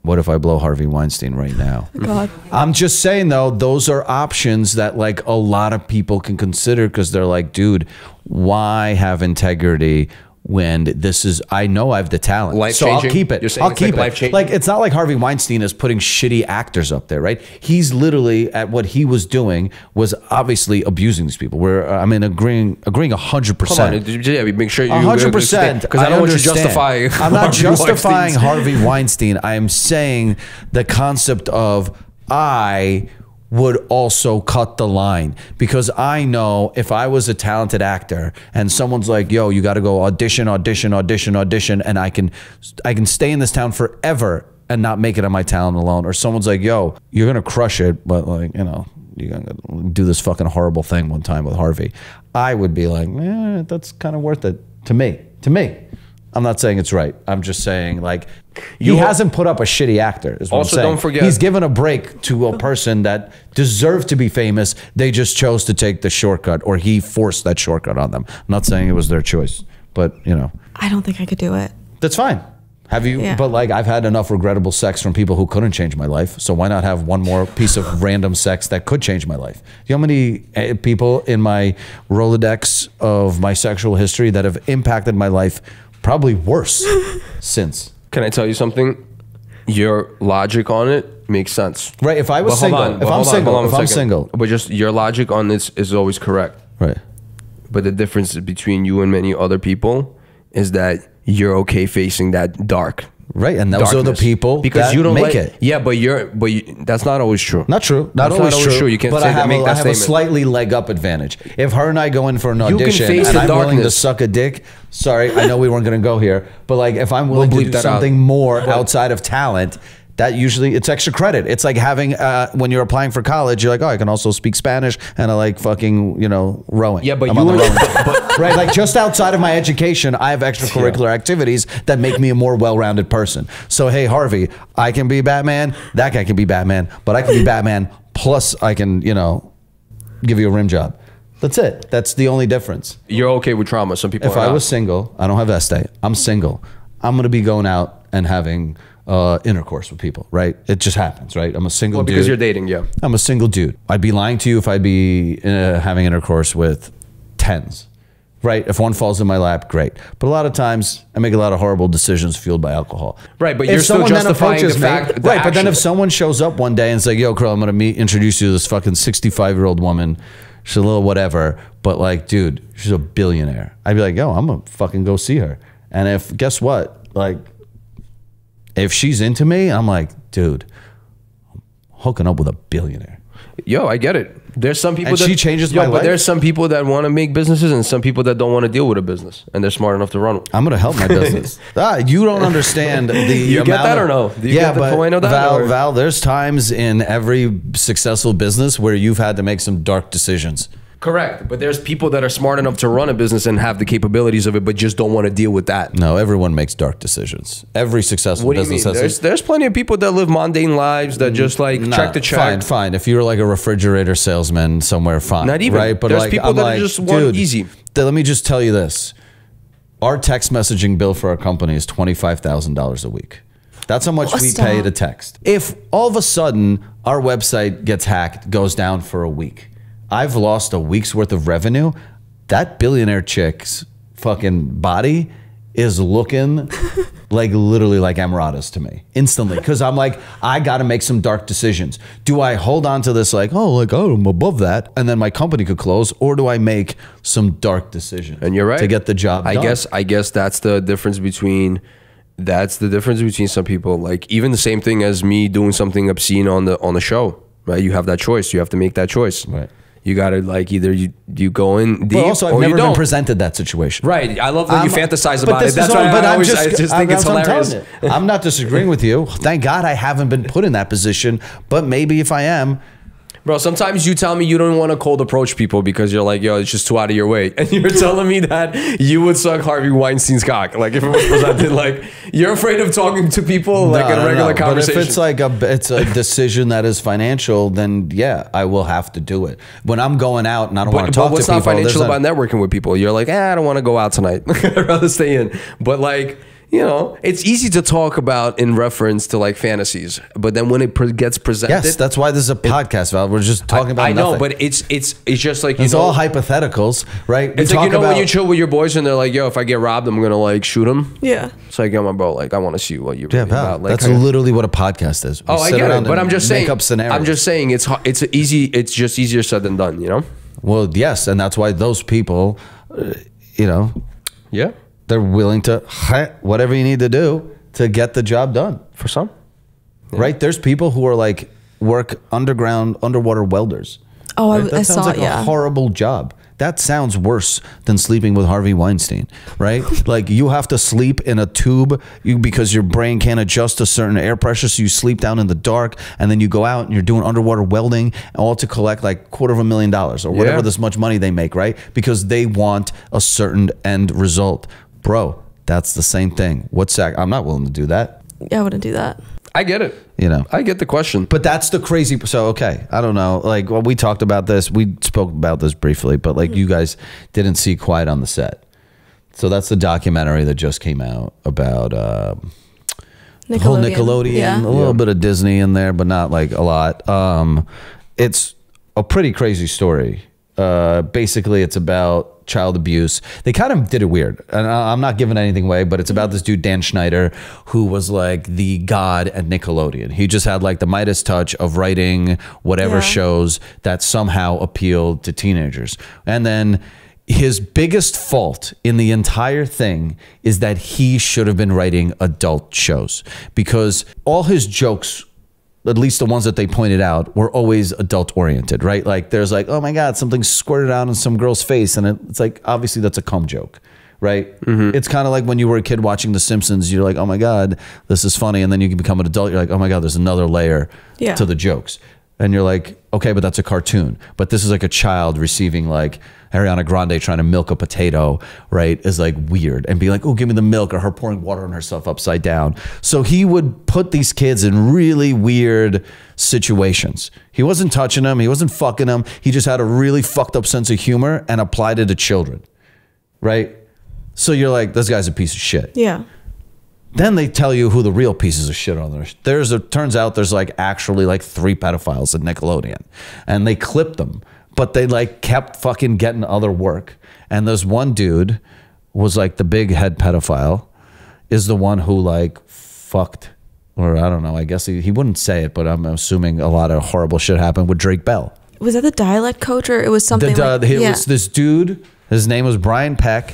What if I blow Harvey Weinstein right now? God. I'm just saying though, those are options that like a lot of people can consider because they're like, dude, why have integrity when this is, I know I have the talent, so I'll keep it. I'll keep it. Like, it's not like Harvey Weinstein is putting shitty actors up there, right? He's literally at what he was doing was obviously abusing these people. Where I mean, agreeing 100%. Come on, yeah, make sure you 100%. Because I don't want you to justify. I'm not justifying Harvey Weinstein. I am saying the concept of I would also cut the line because I know if I was a talented actor and someone's like, yo, you got to go audition, and I can stay in this town forever and not make it on my talent alone. Or someone's like, yo, you're going to crush it, but like, you know, you're going to do this fucking horrible thing one time with Harvey. I would be like, that's kind of worth it to me. I'm not saying it's right. I'm just saying, like, he hasn't put up a shitty actor. Is what also, I'm saying. don't forget, he's given a break to a person that deserved to be famous. They just chose to take the shortcut, or he forced that shortcut on them. I'm not saying it was their choice, but you know, I don't think I could do it. that's fine. Have you? Yeah. But like, I've had enough regrettable sex from people who couldn't change my life. So why not have one more piece of random sex that could change my life? You know how many people in my Rolodex of my sexual history that have impacted my life? Probably worse since. Can I tell you something? Your logic on it makes sense. Right. If I was single, if I'm single, but just your logic on this is always correct. Right. But the difference between you and many other people is that you're okay facing that dark. Right, and those are the people because that you don't make it. Yeah, but that's not always true. Not true. Not always true. You can't but say I have, make that I have a statement. slightly leg up advantage. If her and I go in for an audition face and the I'm willing to darkness. suck a dick, sorry, I know we weren't going to go here, but like if I'm willing to bleep do that something out. more outside of talent, that usually it's extra credit. It's like having when you're applying for college, you're like, oh, I can also speak Spanish and I like fucking, you know, rowing. Yeah, but I'm on the rowing team. Right, like just outside of my education, I have extracurricular activities that make me a more well-rounded person. So hey, Harvey, I can be Batman. That guy can be Batman, but I can be Batman. Plus, I can, you know, give you a rim job. That's it. That's the only difference. You're okay with trauma. Some people. If I was single, I don't have Estee. I'm single. I'm gonna be going out and having intercourse with people, right? It just happens, right? I'm a single dude. Because you're dating, yeah. I'm a single dude. I'd be lying to you if I'd be having intercourse with tens, right? If one falls in my lap, great. But a lot of times, I make a lot of horrible decisions fueled by alcohol. Right, but If you're still someone then justifying the approaches fact. me, right, but then if someone shows up one day and is like, yo, Krill, I'm going to introduce you to this fucking 65-year-old woman. She's a little whatever, but like, dude, she's a billionaire. I'd be like, yo, I'm going to fucking go see her. And if, guess what? Like, if she's into me, I'm like, dude, I'm hooking up with a billionaire. Yo, I get it. There's some people And that she changes my but life. there's some people that want to make businesses and some people that don't want to deal with a business and they're smart enough to run. I'm going to help my business. You don't understand the You get that or no? Do you yeah, get the but point of that, Val, there's times in every successful business where you've had to make some dark decisions. Correct. But there's people that are smart enough to run a business and have the capabilities of it, but just don't want to deal with that. No, everyone makes dark decisions. Every successful What do you business mean? has There's plenty of people that live mundane lives that just like check the check. Fine. If you're like a refrigerator salesman somewhere, fine. Not even. Right? But There's like, people I'm that like, just want dude, easy. Let me just tell you this. Our text messaging bill for our company is $25,000 a week. That's how much we pay to text. If all of a sudden our website gets hacked, goes down for a week, I've lost a week's worth of revenue. That billionaire chick's fucking body is looking like literally like Emirati's to me instantly. Because I'm like, I got to make some dark decisions. Do I hold on to this like, oh, I'm above that, and then my company could close, or do I make some dark decisions? And you're right. To get the job done? I guess that's the difference between some people. Like even the same thing as me doing something obscene on the show, right? You have that choice. You have to make that choice. Right. You gotta like either you go in deep, But also, I've or never you don't. been presented that situation. Right. I love that you fantasize about it. That's That's why I I'm just think it's hilarious. I'm not disagreeing with you. Thank God I haven't been put in that position. But maybe if I am, Bro, sometimes you tell me you don't want to cold approach people because you're like, yo, it's just too out of your way. And you're telling me that you would suck Harvey Weinstein's cock. Like if it was presented, like you're afraid of talking to people like in a regular conversation. But if it's like it's a decision that is financial, then yeah, I will have to do it. When I'm going out and I don't want to talk to people. But what's not financial about networking with people? You're like, I don't want to go out tonight. I'd rather stay in. But like, you know, it's easy to talk about in reference to like fantasies, but then when it gets presented, yes, that's why this is a podcast, Val. We're just talking about. I know, nothing. but it's just like it's all hypotheticals, right? It's like when you chill with your boys and they're like, "Yo, if I get robbed, I'm gonna like shoot him." Yeah. It's like, yo, my bro, like I want to see what you're really about. Like, that's literally what a podcast is. Oh, I get it, but I'm just saying. Make up scenarios. I'm just saying it's easy. It's just easier said than done. You know. Well, yes, and that's why those people, you know, yeah. They're willing to whatever you need to do to get the job done. For some. Yeah. Right? There's people who are like work underwater welders. Oh, right? I saw like it, yeah. a horrible job. That sounds worse than sleeping with Harvey Weinstein, right? Like you have to sleep in a tube because your brain can't adjust to certain air pressure. So you sleep down in the dark and then you go out and you're doing underwater welding, all to collect like $250,000 or whatever this much money they make, right? Because they want a certain end result. Bro, that's the same thing. I'm not willing to do that. Yeah, I wouldn't do that. I get it. You know, I get the question. But that's the crazy. So, okay, I don't know. Like, well, we talked about this. We spoke about this briefly, but like you guys didn't see Quiet on the Set. So that's the documentary that just came out about the whole Nickelodeon, a little bit of Disney in there, but not like a lot. It's a pretty crazy story. Basically, it's about child abuse. They kind of did it weird, and I'm not giving anything away, but it's about this dude Dan Schneider, who was like the god at Nickelodeon. He just had like the Midas touch of writing whatever shows that somehow appealed to teenagers. And then his biggest fault in the entire thing is that he should have been writing adult shows, because all his jokes, at least the ones that they pointed out, were always adult oriented, right? Like there's like, oh my God, something squirted out in some girl's face. And it's like, obviously that's a cum joke, right? It's kind of like when you were a kid watching The Simpsons, you're like, oh my God, this is funny. And then you can become an adult. You're like, oh my God, there's another layer to the jokes. And you're like, okay, but that's a cartoon. But this is like a child receiving like Ariana Grande trying to milk a potato, right, is like weird. And be like, oh, give me the milk, or her pouring water on herself upside down. So he would put these kids in really weird situations. He wasn't touching them. He wasn't fucking them. He just had a really fucked up sense of humor and applied it to children, right? So you're like, this guy's a piece of shit. Yeah. Then they tell you who the real pieces of shit are. Turns out there's like actually like 3 pedophiles at Nickelodeon, and they clipped them, but they like kept fucking getting other work. And there's one dude was like the big head pedophile, is the one who like fucked, or I don't know, I guess he wouldn't say it, but I'm assuming a lot of horrible shit happened with Drake Bell. Was that the dialect coach, or it was something it was this dude, his name was Brian Peck.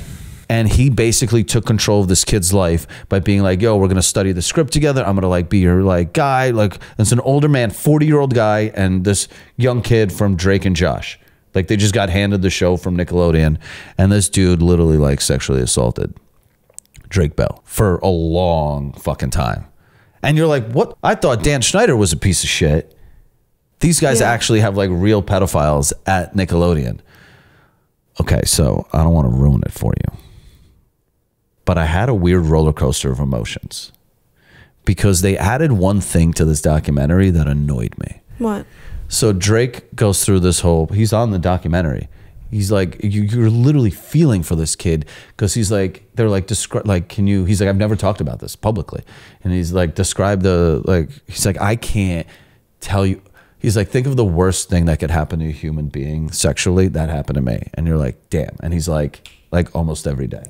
And he basically took control of this kid's life by being like, yo, we're going to study the script together. I'm going to like be your like guy. Like it's an older man, 40-year-old guy, and this young kid from Drake and Josh. Like they just got handed the show from Nickelodeon. And this dude literally like sexually assaulted Drake Bell for a long fucking time. And you're like, what? I thought Dan Schneider was a piece of shit. These guys actually have like real pedophiles at Nickelodeon. Okay, so I don't want to ruin it for you. But I had a weird roller coaster of emotions because they added one thing to this documentary that annoyed me. What? So Drake goes through this whole, he's on the documentary. He's like, you're literally feeling for this kid because he's like, they're like, he's like, I've never talked about this publicly. And he's like, describe he's like, I can't tell you. He's like, think of the worst thing that could happen to a human being sexually. That happened to me. And you're like, damn. And he's like almost every day.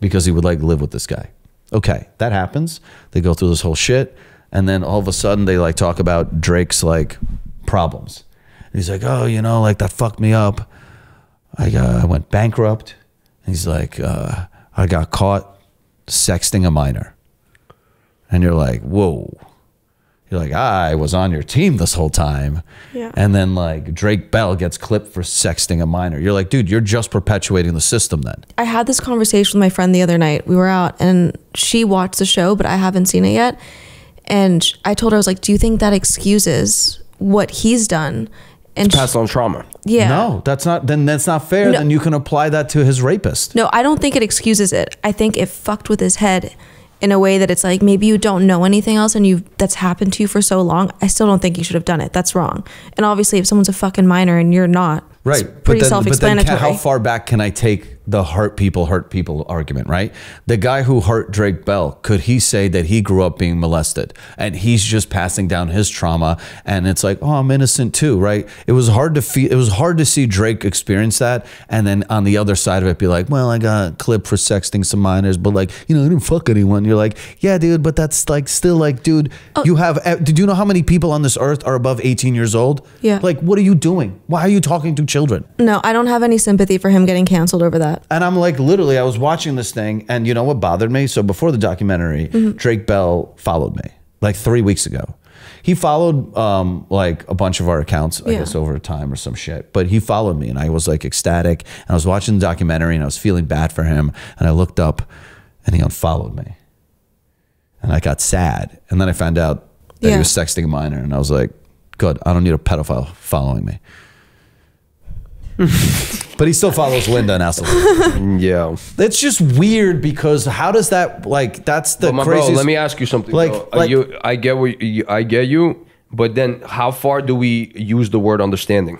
Because he would like live with this guy. Okay, that happens. They go through this whole shit, and then all of a sudden they like talk about Drake's like problems. And he's like, oh, you know, like that fucked me up. I went bankrupt. And he's like, I got caught sexting a minor. And you're like, whoa. You're like, I was on your team this whole time. Yeah. And then like Drake Bell gets clipped for sexting a minor. You're like, dude, you're just perpetuating the system then. I had this conversation with my friend the other night. We were out and she watched the show, but I haven't seen it yet. And I told her, I was like, do you think that excuses what he's done? And it's passed on trauma. Yeah. No, that's not fair. No. Then you can apply that to his rapist. No, I don't think it excuses it. I think it fucked with his head in a way that it's like, maybe you don't know anything else and that's happened to you for so long. I still don't think you should have done it. That's wrong. And obviously if someone's a fucking minor and you're not, right, it's pretty self-explanatory. But then how far back can I take the hurt people argument, right? The guy who hurt Drake Bell, could he say that he grew up being molested and he's just passing down his trauma and it's like, oh, I'm innocent too, right? It was hard to see Drake experience that, and then on the other side of it be like, well, I got clipped for sexting some minors, but like, you know, I didn't fuck anyone. You're like, yeah, dude, but that's like still like, dude, did you know how many people on this earth are above 18 years old? Yeah. Like, what are you doing? Why are you talking to children? No, I don't have any sympathy for him getting canceled over that. And I'm like, literally, I was watching this thing, and you know what bothered me? So before the documentary, Drake Bell followed me like 3 weeks ago. He followed like a bunch of our accounts, I guess, over time or some shit. But he followed me, and I was like ecstatic. And I was watching the documentary, and I was feeling bad for him. And I looked up, and he unfollowed me. And I got sad. And then I found out that he was sexting a minor, and I was like, good, I don't need a pedophile following me. But he still follows Linda and Asselin. Yeah. It's just weird because how does that, like, that's the craziest. Bro, let me ask you something. Like, I get you, but then how far do we use the word understanding?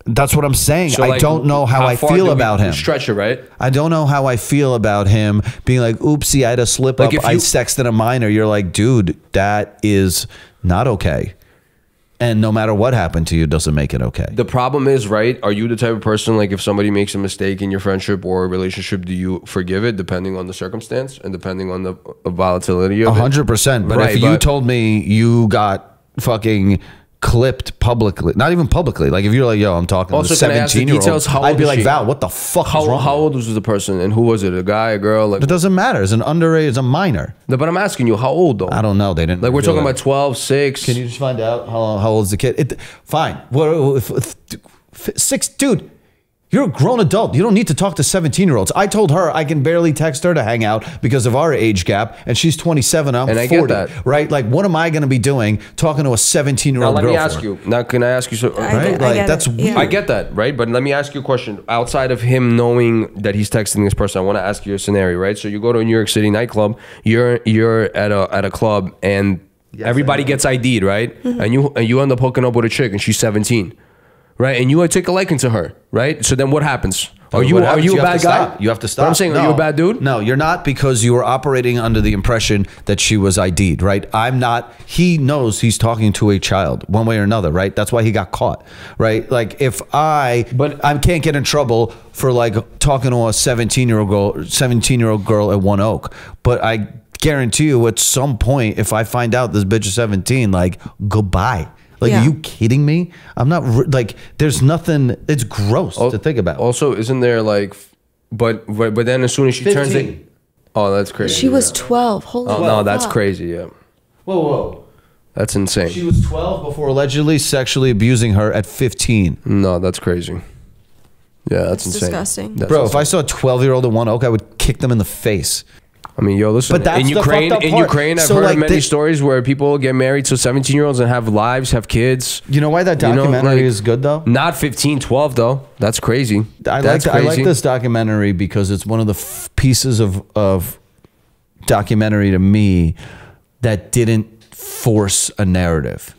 That's what I'm saying. So, I don't know how I feel about him. Stretch it, right? I don't know how I feel about him being like, oopsie, I had a slip up. I sexted a minor. You're like, dude, that is not okay. And no matter what happened to you, it doesn't make it okay. The problem is, right, are you the type of person, like if somebody makes a mistake in your friendship or relationship, do you forgive it depending on the circumstance and depending on the volatility of 100%. But if you told me you got fucking clipped publicly, not even publicly, like if you're like, yo, I'm talking to a 17-year-old, I'd be like, Val, what the fuck is wrong? How old was the person and who was it? A guy, a girl? Like, it doesn't matter. It's an underage, it's a minor. No, but I'm asking you, how old though? I don't know. They didn't. Like we're talking about 12, 6. Can you just find out how old is the kid? Fine. What if 6, dude? You're a grown adult. You don't need to talk to 17-year-olds. I told her I can barely text her to hang out because of our age gap, and she's 27. I'm 40. I get that. Right? Like, what am I going to be doing talking to a 17-year-old girl? Now, let me ask you. Now, can I ask you something? Right? Like, that's weird. I get that, right? But let me ask you a question. Outside of him knowing that he's texting this person, I want to ask you a scenario, right? So you go to a New York City nightclub. You're at a club, and everybody gets ID'd, right? And you end up hooking up with a chick, and she's 17. Right, and you take a liking to her, right? So then what happens? Are you a bad guy? You have to stop. But I'm saying, are you a bad dude? No, you're not, because you were operating under the impression that she was ID'd, right? I'm not. He knows he's talking to a child one way or another, right? That's why he got caught, right? Like if I can't get in trouble for like talking to a 17-year-old girl at One Oak, but I guarantee you at some point, if I find out this bitch is 17, like goodbye. Like, are you kidding me? I'm not, like, there's nothing, it's gross to think about. Also, isn't there like, but then as soon as she 15. turns it, oh, that's crazy. She was 12. Holy shit. No, that's crazy, yeah. Whoa. That's insane. She was 12 before allegedly sexually abusing her at 15. No, that's crazy. Yeah, that's insane. Disgusting. Bro, if I saw a 12-year-old at One Oak, I would kick them in the face. I mean, yo, listen. But that's in Ukraine, I've heard like many stories where people get married to 17-year-olds and have lives, have kids. You know why that documentary is good though? Not 15, 12 though. That's crazy. I like this documentary because it's one of the pieces of documentary to me that didn't force a narrative.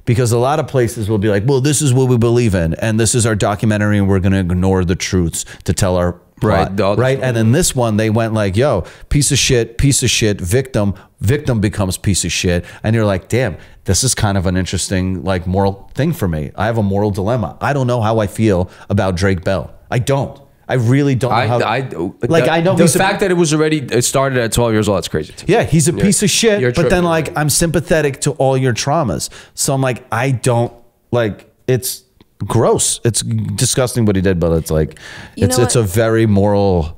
Because a lot of places will be like, well, this is what we believe in, and this is our documentary, and we're going to ignore the truths to tell our plot, right? And in this one, they went like, yo, piece of shit, victim becomes piece of shit. And you're like, damn, this is kind of an interesting, like, moral thing for me. I have a moral dilemma. I don't know how I feel about Drake Bell. I don't. I really don't know how. I know the fact that it started at 12 years old. That's crazy. Yeah, he's a piece of shit. But then, like, I'm sympathetic to all your traumas. So I'm like, I don't like. It's gross. It's disgusting what he did, but it's like, it's a very moral.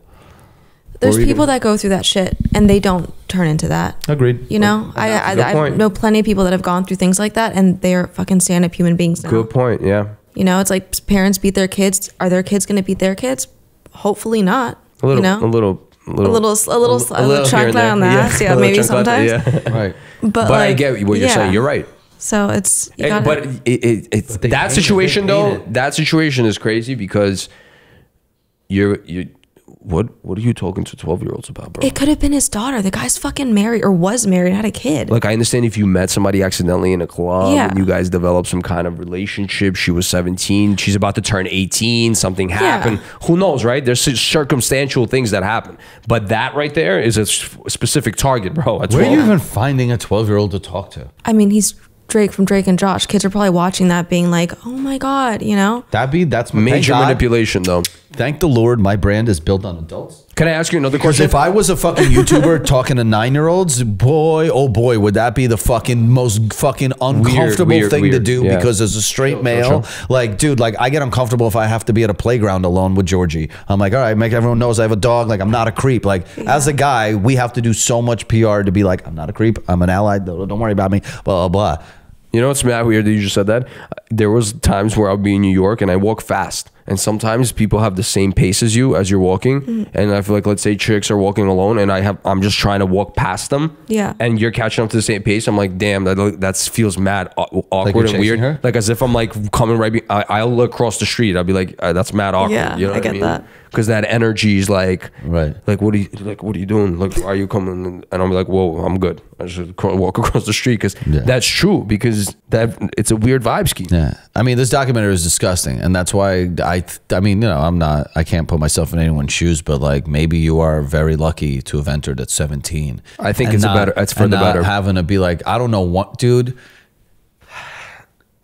There's people that go through that shit and they don't turn into that. Agreed. You know, I know plenty of people that have gone through things like that, and they are fucking stand-up human beings now. Good point. Yeah. You know, it's like parents beat their kids. Are their kids going to beat their kids? Hopefully not. A little, you know? a little chancla on the ass. Yeah, maybe sometimes. Yeah. Right. But I get what you're saying. You're right. So it's. But it's that situation though. That situation is crazy because you're. What are you talking to 12-year-olds about, bro? It could have been his daughter. The guy's fucking married or was married, had a kid. Like, I understand if you met somebody accidentally in a club and you guys developed some kind of relationship. She was 17. She's about to turn 18. Something happened. Who knows, right? There's circumstantial things that happen. But that right there is a specific target, bro. Where are you even finding a 12-year-old to talk to? I mean, he's Drake from Drake and Josh. Kids are probably watching that being like, oh my God, you know? That's major manipulation though. Thank the Lord my brand is built on adults. Can I ask you another question? Because if I was a fucking YouTuber talking to 9-year-olds, boy, oh boy, would that be the fucking most fucking uncomfortable thing to do. Yeah. Because as a straight male, like, dude, like, I get uncomfortable if I have to be at a playground alone with Georgie. I'm like, all right, make everyone knows I have a dog. Like, I'm not a creep. Like, as a guy, we have to do so much PR to be like, I'm not a creep. I'm an ally. Don't worry about me. Blah, blah, blah. You know what's mad weird that you just said that? There was times where I'll be in New York and I walk fast. And sometimes people have the same pace as you as you're walking. And I feel like, let's say chicks are walking alone and I'm just trying to walk past them. Yeah. And you're catching up to the same pace. I'm like, damn, that feels mad awkward and weird. Her? Like as if I'm like coming right I'll look across the street. I'll be like, that's mad awkward. Yeah, you know I what I get mean? that. Because that energy is like, Right. Like what are you doing? Like, why are you coming? And I'm like, whoa, I'm good. I should walk across the street because that's true. Because it's a weird vibe scheme. Yeah. I mean, this documentary is disgusting, and that's why I mean, you know, I can't put myself in anyone's shoes, but like maybe you are very lucky to have entered at 17. I think it's for the better. Having to be like, I don't know what, dude.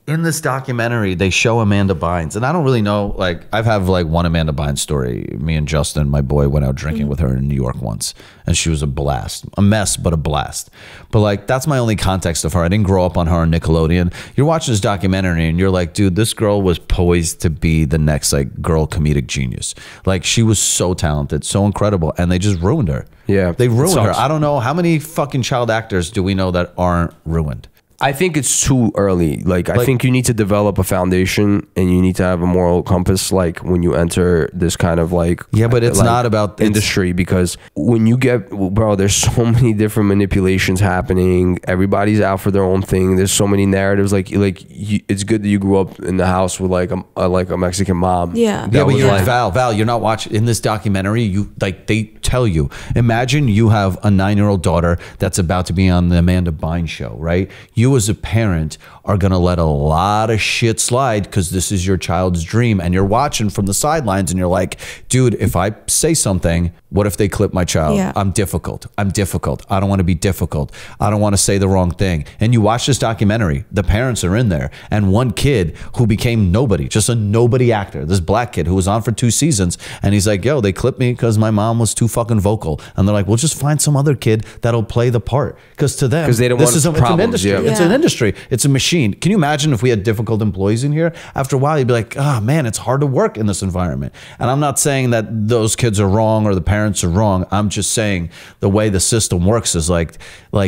In this documentary, they show Amanda Bynes, and I don't really know. Like, I've had like one Amanda Bynes story. Me and Justin, my boy, went out drinking with her in New York once, and she was a blast, a mess, but a blast. But like, that's my only context of her. I didn't grow up on her on Nickelodeon. You're watching this documentary, and you're like, dude, this girl was poised to be the next like girl comedic genius. Like, she was so talented, so incredible, and they just ruined her. Yeah, they ruined her. I don't know how many fucking child actors do we know that aren't ruined. I think it's too early. Like, I think you need to develop a foundation and you need to have a moral compass, like when you enter this kind of like, yeah, but it's like not about industry, because when you get, bro, there's so many different manipulations happening. Everybody's out for their own thing. There's so many narratives. It's good that you grew up in the house with like a Mexican mom. Yeah. Yeah, but you're like, Val, you're not watching in this documentary. You like, they tell you, imagine you have a 9-year-old daughter that's about to be on the Amanda Bynes show, right? You as a parent are going to let a lot of shit slide because this is your child's dream, and you're watching from the sidelines and you're like, dude, if I say something, what if they clip my child? Yeah. I'm difficult. I don't want to be difficult. I don't want to say the wrong thing. And you watch this documentary, the parents are in there, and one kid who became nobody, just a nobody actor, this black kid who was on for 2 seasons, and he's like, yo, they clipped me because my mom was too fucking vocal. And they're like, well, just find some other kid that'll play the part. Because to them, they don't this want is problems, it's an industry. yeah. It's an industry. It's a machine. Can you imagine if we had difficult employees in here? After a while, you'd be like, oh man, it's hard to work in this environment. And I'm not saying that those kids are wrong or the parents are wrong. I'm just saying the way the system works is like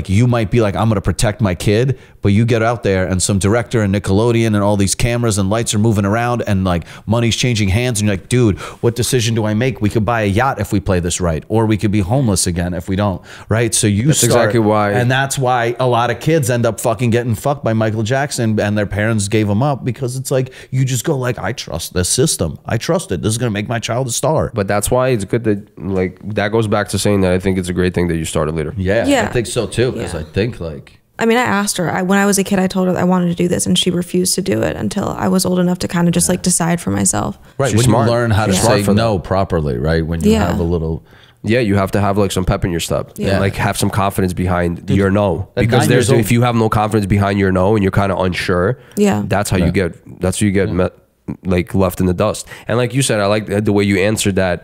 you might be like, I'm going to protect my kid, but you get out there and some director and Nickelodeon and all these cameras and lights are moving around and like money's changing hands. And you're like, dude, what decision do I make? We could buy a yacht if we play this right, or we could be homeless again if we don't, right? So that's exactly why. And that's why a lot of kids end up fucking getting fucked by Michael Jackson, and their parents gave them up, because it's like, you just go like, I trust this system. I trust it. This is going to make my child a star. But that's why it's good that, like, that goes back to saying that I think it's a great thing that you started later. Yeah, I think so too, because I think like, I mean, I asked her, when I was a kid, I told her I wanted to do this, and she refused to do it until I was old enough to kind of just like decide for myself. Right. She's when smart. you learn how to say for no properly, right? When you have a little... Yeah, you have to have like some pep in your step. Yeah. And like have some confidence behind your no. At Because 9 years old, if you have no confidence behind your no and you're kind of unsure, that's how you get like left in the dust. And like you said, I like the way you answered that.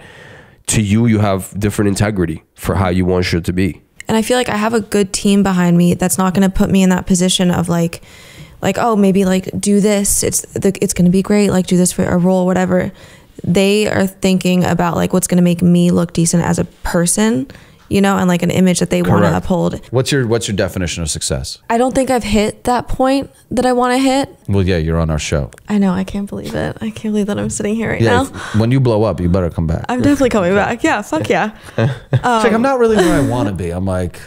To you, you have different integrity for how you want shit to be. And I feel like I have a good team behind me that's not going to put me in that position of like, oh, maybe like do this. It's going to be great. Like do this for a role, whatever. They are thinking about like what's going to make me look decent as a person, you know, and like an image that they want to uphold. What's your definition of success? I don't think I've hit that point that I want to hit. Well, yeah, you're on our show. I know. I can't believe it. I can't believe that I'm sitting here right now. When you blow up, you better come back. I'm definitely coming back. Yeah. Fuck yeah. It's like, I'm not really where I want to be. I'm like...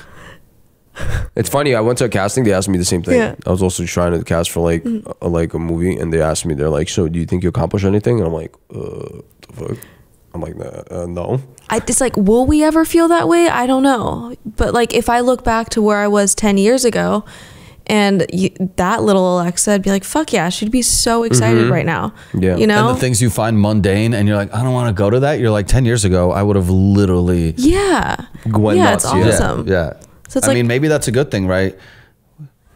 It's funny. I went to a casting. They asked me the same thing. Yeah. I was also trying to cast for like a movie, and they asked me, they're like, "So, do you think you accomplish anything?" And I'm like, "The fuck." I'm like, "No." It's like, will we ever feel that way? I don't know. But like, if I look back to where I was 10 years ago, and that little Alexa, I'd be like, "Fuck yeah!" She'd be so excited right now. Yeah, you know. And the things you find mundane, and you're like, "I don't want to go to that." You're like, 10 years ago, I would have literally went nuts. It's awesome. Yeah. So it's I mean, maybe that's a good thing, right?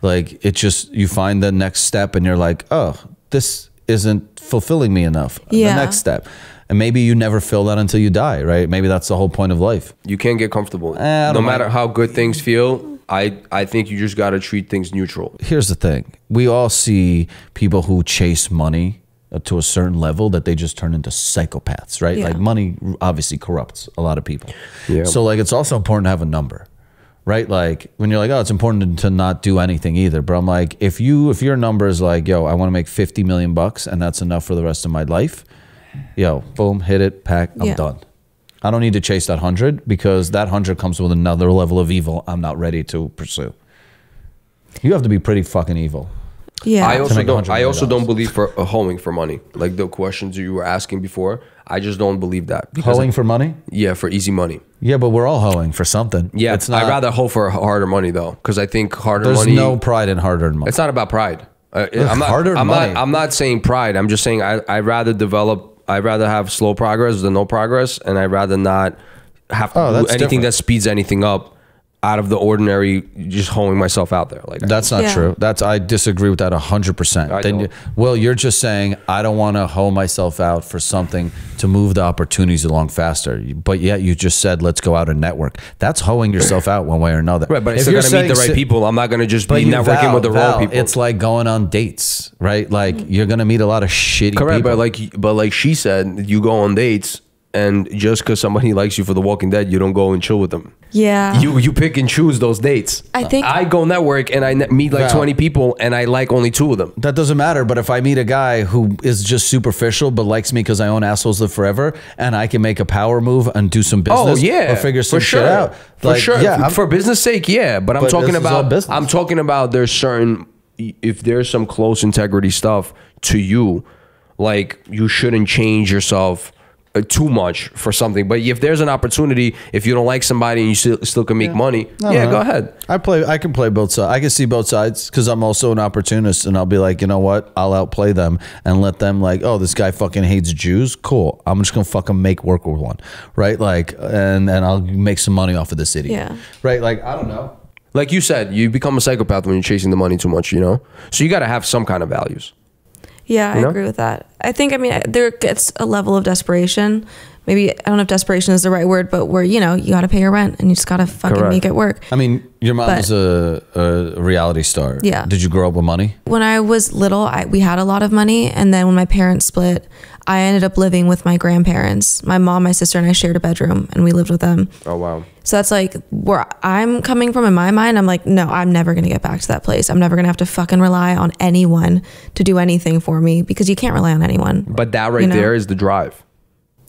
Like, it just, you find the next step and you're like, oh, this isn't fulfilling me enough. Yeah. The next step. And maybe you never feel that until you die, right? Maybe that's the whole point of life. You can't get comfortable. No matter how good things feel, I think you just got to treat things neutral. Here's the thing. We all see people who chase money to a certain level that they just turn into psychopaths, right? Yeah. Like, money obviously corrupts a lot of people. Yeah. So like, it's also important to have a number. right? Like when you're like, oh, it's important to not do anything either. But I'm like, if your number is like, yo, I want to make 50 million bucks and that's enough for the rest of my life, yo, boom, hit it, pack, I'm done. I don't need to chase that 100 because that 100 comes with another level of evil I'm not ready to pursue. You have to be pretty fucking evil. Yeah. I also don't believe for hoeing for money. Like the questions you were asking before, I just don't believe that. Hoeing for money? Yeah, for easy money. Yeah, but we're all hoeing for something. Yeah, it's not, I'd rather hoe for harder money though, because I think harder money. There's no pride in hard-earned money. It's not about pride. I'm not saying pride. I'm just saying I'd rather have slow progress than no progress, and I'd rather not have to do anything that speeds anything up out of the ordinary, just hoeing myself out there. Like that's not true. I disagree with that 100%. Well, you're just saying I don't want to hoe myself out for something to move the opportunities along faster. But yet you just said let's go out and network. That's hoeing yourself out one way or another. Right, but I still gotta meet the right people. I'm not gonna just be networking with the wrong people. It's like going on dates, right? Like you're gonna meet a lot of shitty people. But like she said, you go on dates. And just because somebody likes you for The Walking Dead, you don't go and chill with them. Yeah. You pick and choose those dates. I think I go network and I meet like 20 people and I like only 2 of them. That doesn't matter. But if I meet a guy who is just superficial but likes me because I own assholes live forever and I can make a power move and do some business or figure some shit out. For sure. Yeah, for business sake, yeah. But I'm talking about there's certain, if there's some close integrity stuff to you, like you shouldn't change yourself too much for something. But if there's an opportunity, if you don't like somebody and you still can make money, go ahead. I can play both sides. I can see both sides because I'm also an opportunist, and I'll be like, you know what, I'll outplay them and let them like, oh, this guy fucking hates Jews, cool, I'm just gonna fucking make work with one, right? Like and I'll make some money off of this idiot, right? Like I don't know, like you said, you become a psychopath when you're chasing the money too much, you know, so you got to have some kind of values. Yeah, I agree with that. I think, I mean, there gets a level of desperation. Maybe, I don't know if desperation is the right word, but where, you know, you got to pay your rent and you just got to fucking make it work. I mean, your mom was a reality star. Yeah. Did you grow up with money? When I was little, we had a lot of money. And then when my parents split, I ended up living with my grandparents. My mom, my sister, and I shared a bedroom and we lived with them. Oh, wow. So that's like where I'm coming from in my mind. I'm like, no, I'm never going to get back to that place. I'm never going to have to fucking rely on anyone to do anything for me because you can't rely on anyone. But that right there is the drive.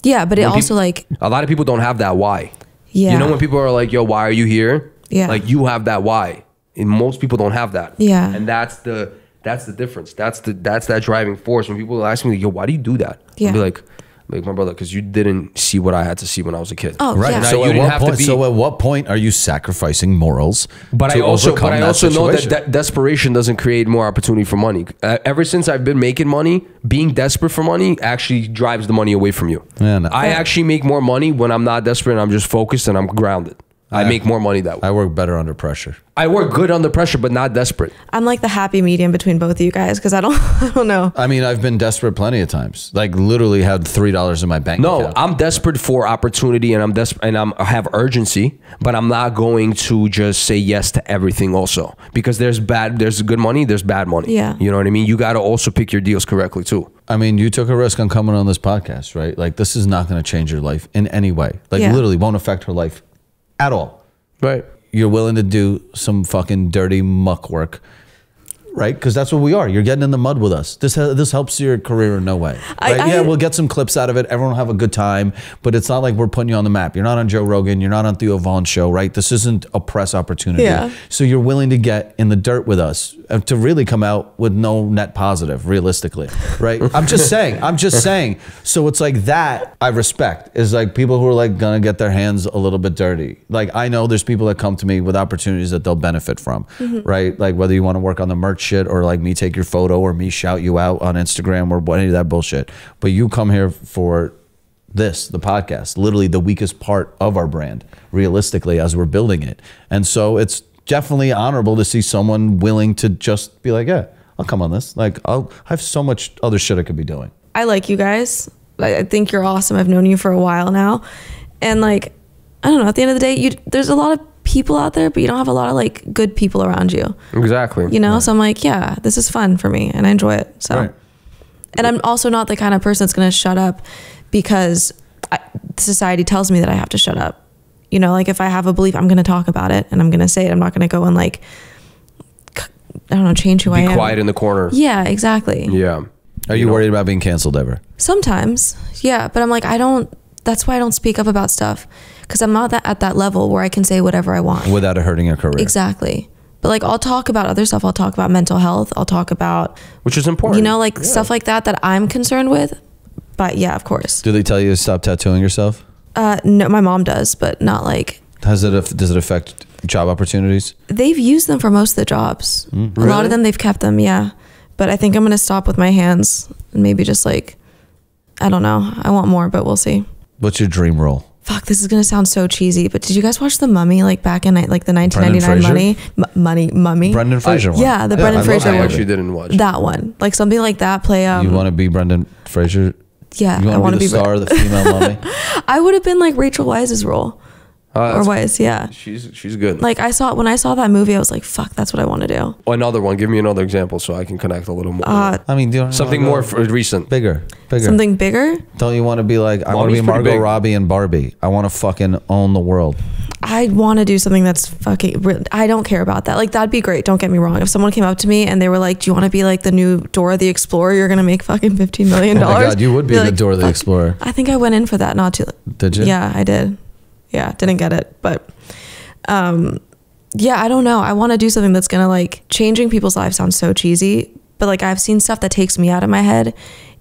Yeah, but it also like... A lot of people don't have that why. Yeah. You know when people are like, yo, why are you here? Yeah. Like you have that why. And most people don't have that. Yeah. And that's the difference. That's that driving force. When people ask me, yo, why do you do that? Yeah. I'll be like my brother, because you didn't see what I had to see when I was a kid. Oh, right. Yeah. So at what point are you sacrificing morals? But I also know that desperation doesn't create more opportunity for money. Ever since I've been making money, being desperate for money actually drives the money away from you. Yeah, no. I actually make more money when I'm not desperate and I'm just focused and I'm grounded. I make more money that way. I work better under pressure. I work good under pressure, but not desperate. I'm like the happy medium between both of you guys because I don't know. I mean, I've been desperate plenty of times. Like literally had $3 in my bank account. No, I'm desperate for opportunity and I'm desperate and I have urgency, but I'm not going to just say yes to everything also because there's good money, there's bad money. Yeah. You know what I mean? You got to also pick your deals correctly too. I mean, you took a risk on coming on this podcast, right? Like this is not going to change your life in any way. Like literally won't affect her life at all. Right. You're willing to do some fucking dirty muck work, right? Because that's what we are. You're getting in the mud with us. This helps your career in no way. Right? Yeah, we'll get some clips out of it. Everyone will have a good time, but it's not like we're putting you on the map. You're not on Joe Rogan. You're not on Theo Vaughn's show, right? This isn't a press opportunity. Yeah. So you're willing to get in the dirt with us to really come out with no net positive, realistically, right? I'm just saying. So it's like that I respect is like people who are like gonna get their hands a little bit dirty. Like I know there's people that come to me with opportunities that they'll benefit from, right? Like whether you want to work on the merch shit or like me take your photo or me shout you out on Instagram or any of that bullshit. But you come here for the podcast, literally the weakest part of our brand, realistically, as we're building it. And so it's definitely honorable to see someone willing to just be like, yeah, I'll come on this. Like I have so much other shit I could be doing. I like you guys. I think you're awesome. I've known you for a while now. And like, I don't know, at the end of the day, there's a lot of people out there, but you don't have a lot of like good people around you. Exactly. You know? Right. So I'm like, yeah, this is fun for me and I enjoy it. So, right. And I'm also not the kind of person that's going to shut up because society tells me that I have to shut up. You know, like if I have a belief, I'm going to talk about it and I'm going to say it. I'm not going to go and like, I don't know, change who I am. Be quiet in the corner. Yeah, exactly. Yeah. Are you worried about being canceled ever? Sometimes, yeah. But I'm like, that's why I don't speak up about stuff. Because I'm not at that level where I can say whatever I want. Without it hurting your career. Exactly. But like, I'll talk about other stuff. I'll talk about mental health. I'll talk about... Which is important. You know, like stuff like that I'm concerned with. But yeah, of course. Do they tell you to stop tattooing yourself? No, my mom does, but not like... Does it affect job opportunities? They've used them for most of the jobs. Really? A lot of them, they've kept them, yeah. But I think I'm going to stop with my hands and maybe just like, I don't know. I want more, but we'll see. What's your dream role? Fuck, this is going to sound so cheesy, but did you guys watch The Mummy, like back in like the 1999 Mummy? Brendan Fraser one. Yeah, the Brendan Fraser one. I actually didn't watch that one. Like something like that. Play. You want to be Brendan Fraser? Yeah, you want to be the star of the female mummy? I would have been like Rachel Weisz's role. Or Weisz, yeah. She's good. Like when I saw that movie, I was like, fuck, that's what I want to do. Another one. Give me another example so I can connect a little more. I mean, something more recent. Bigger. Something bigger? Don't you want to be like, I want to be Margot Robbie and Barbie. I want to fucking own the world. I want to do something that's fucking... I don't care about that. Like, that'd be great. Don't get me wrong. If someone came up to me and they were like, do you want to be like the new Dora the Explorer? You're going to make fucking $15 million. Oh my God, you would be the like, Dora the Explorer. I think I went in for that not too... Did you? Yeah, I did. Yeah, didn't get it. But... yeah, I don't know. I want to do something that's going to like... Changing people's lives sounds so cheesy. But like, I've seen stuff that takes me out of my head.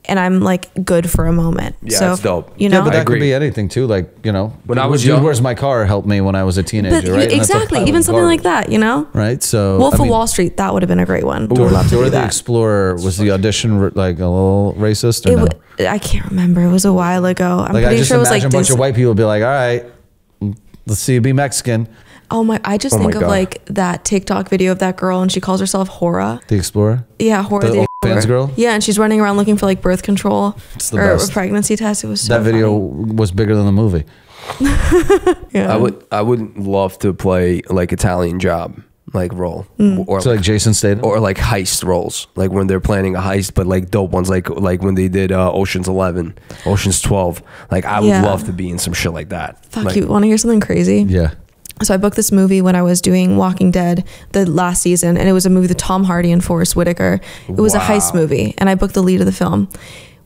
And I'm like good for a moment. Yeah, so, it's dope. You know, yeah, but that could be anything too. Like, you know, when I was young, Where's My Car helped me when I was a teenager, right? Exactly. Even something like that, you know? Right. So Wolf of Wall Street, that would have been a great one. Dora the Explorer, was the audition like a little racist or no? I can't remember. It was a while ago. I'm like, pretty sure it was like a bunch of white people be like, all right, let's see you be Mexican. Oh my! I just think of like that TikTok video of that girl, and she calls herself Hora. The Explorer. Yeah, Hora the Explorer. Girl. Yeah, and she's running around looking for like birth control or a pregnancy test. It was so that video funny. Was bigger than the movie. Yeah. I would love to play like Italian Job like role, or so like Jason Statham, or like heist roles, like when they're planning a heist, but like dope ones, like when they did Ocean's 11, Ocean's 12. Like I would love to be in some shit like that. Fuck, like, you want to hear something crazy? Yeah. So I booked this movie when I was doing Walking Dead the last season, and it was a movie with Tom Hardy and Forrest Whitaker. It was a heist movie, and I booked the lead of the film.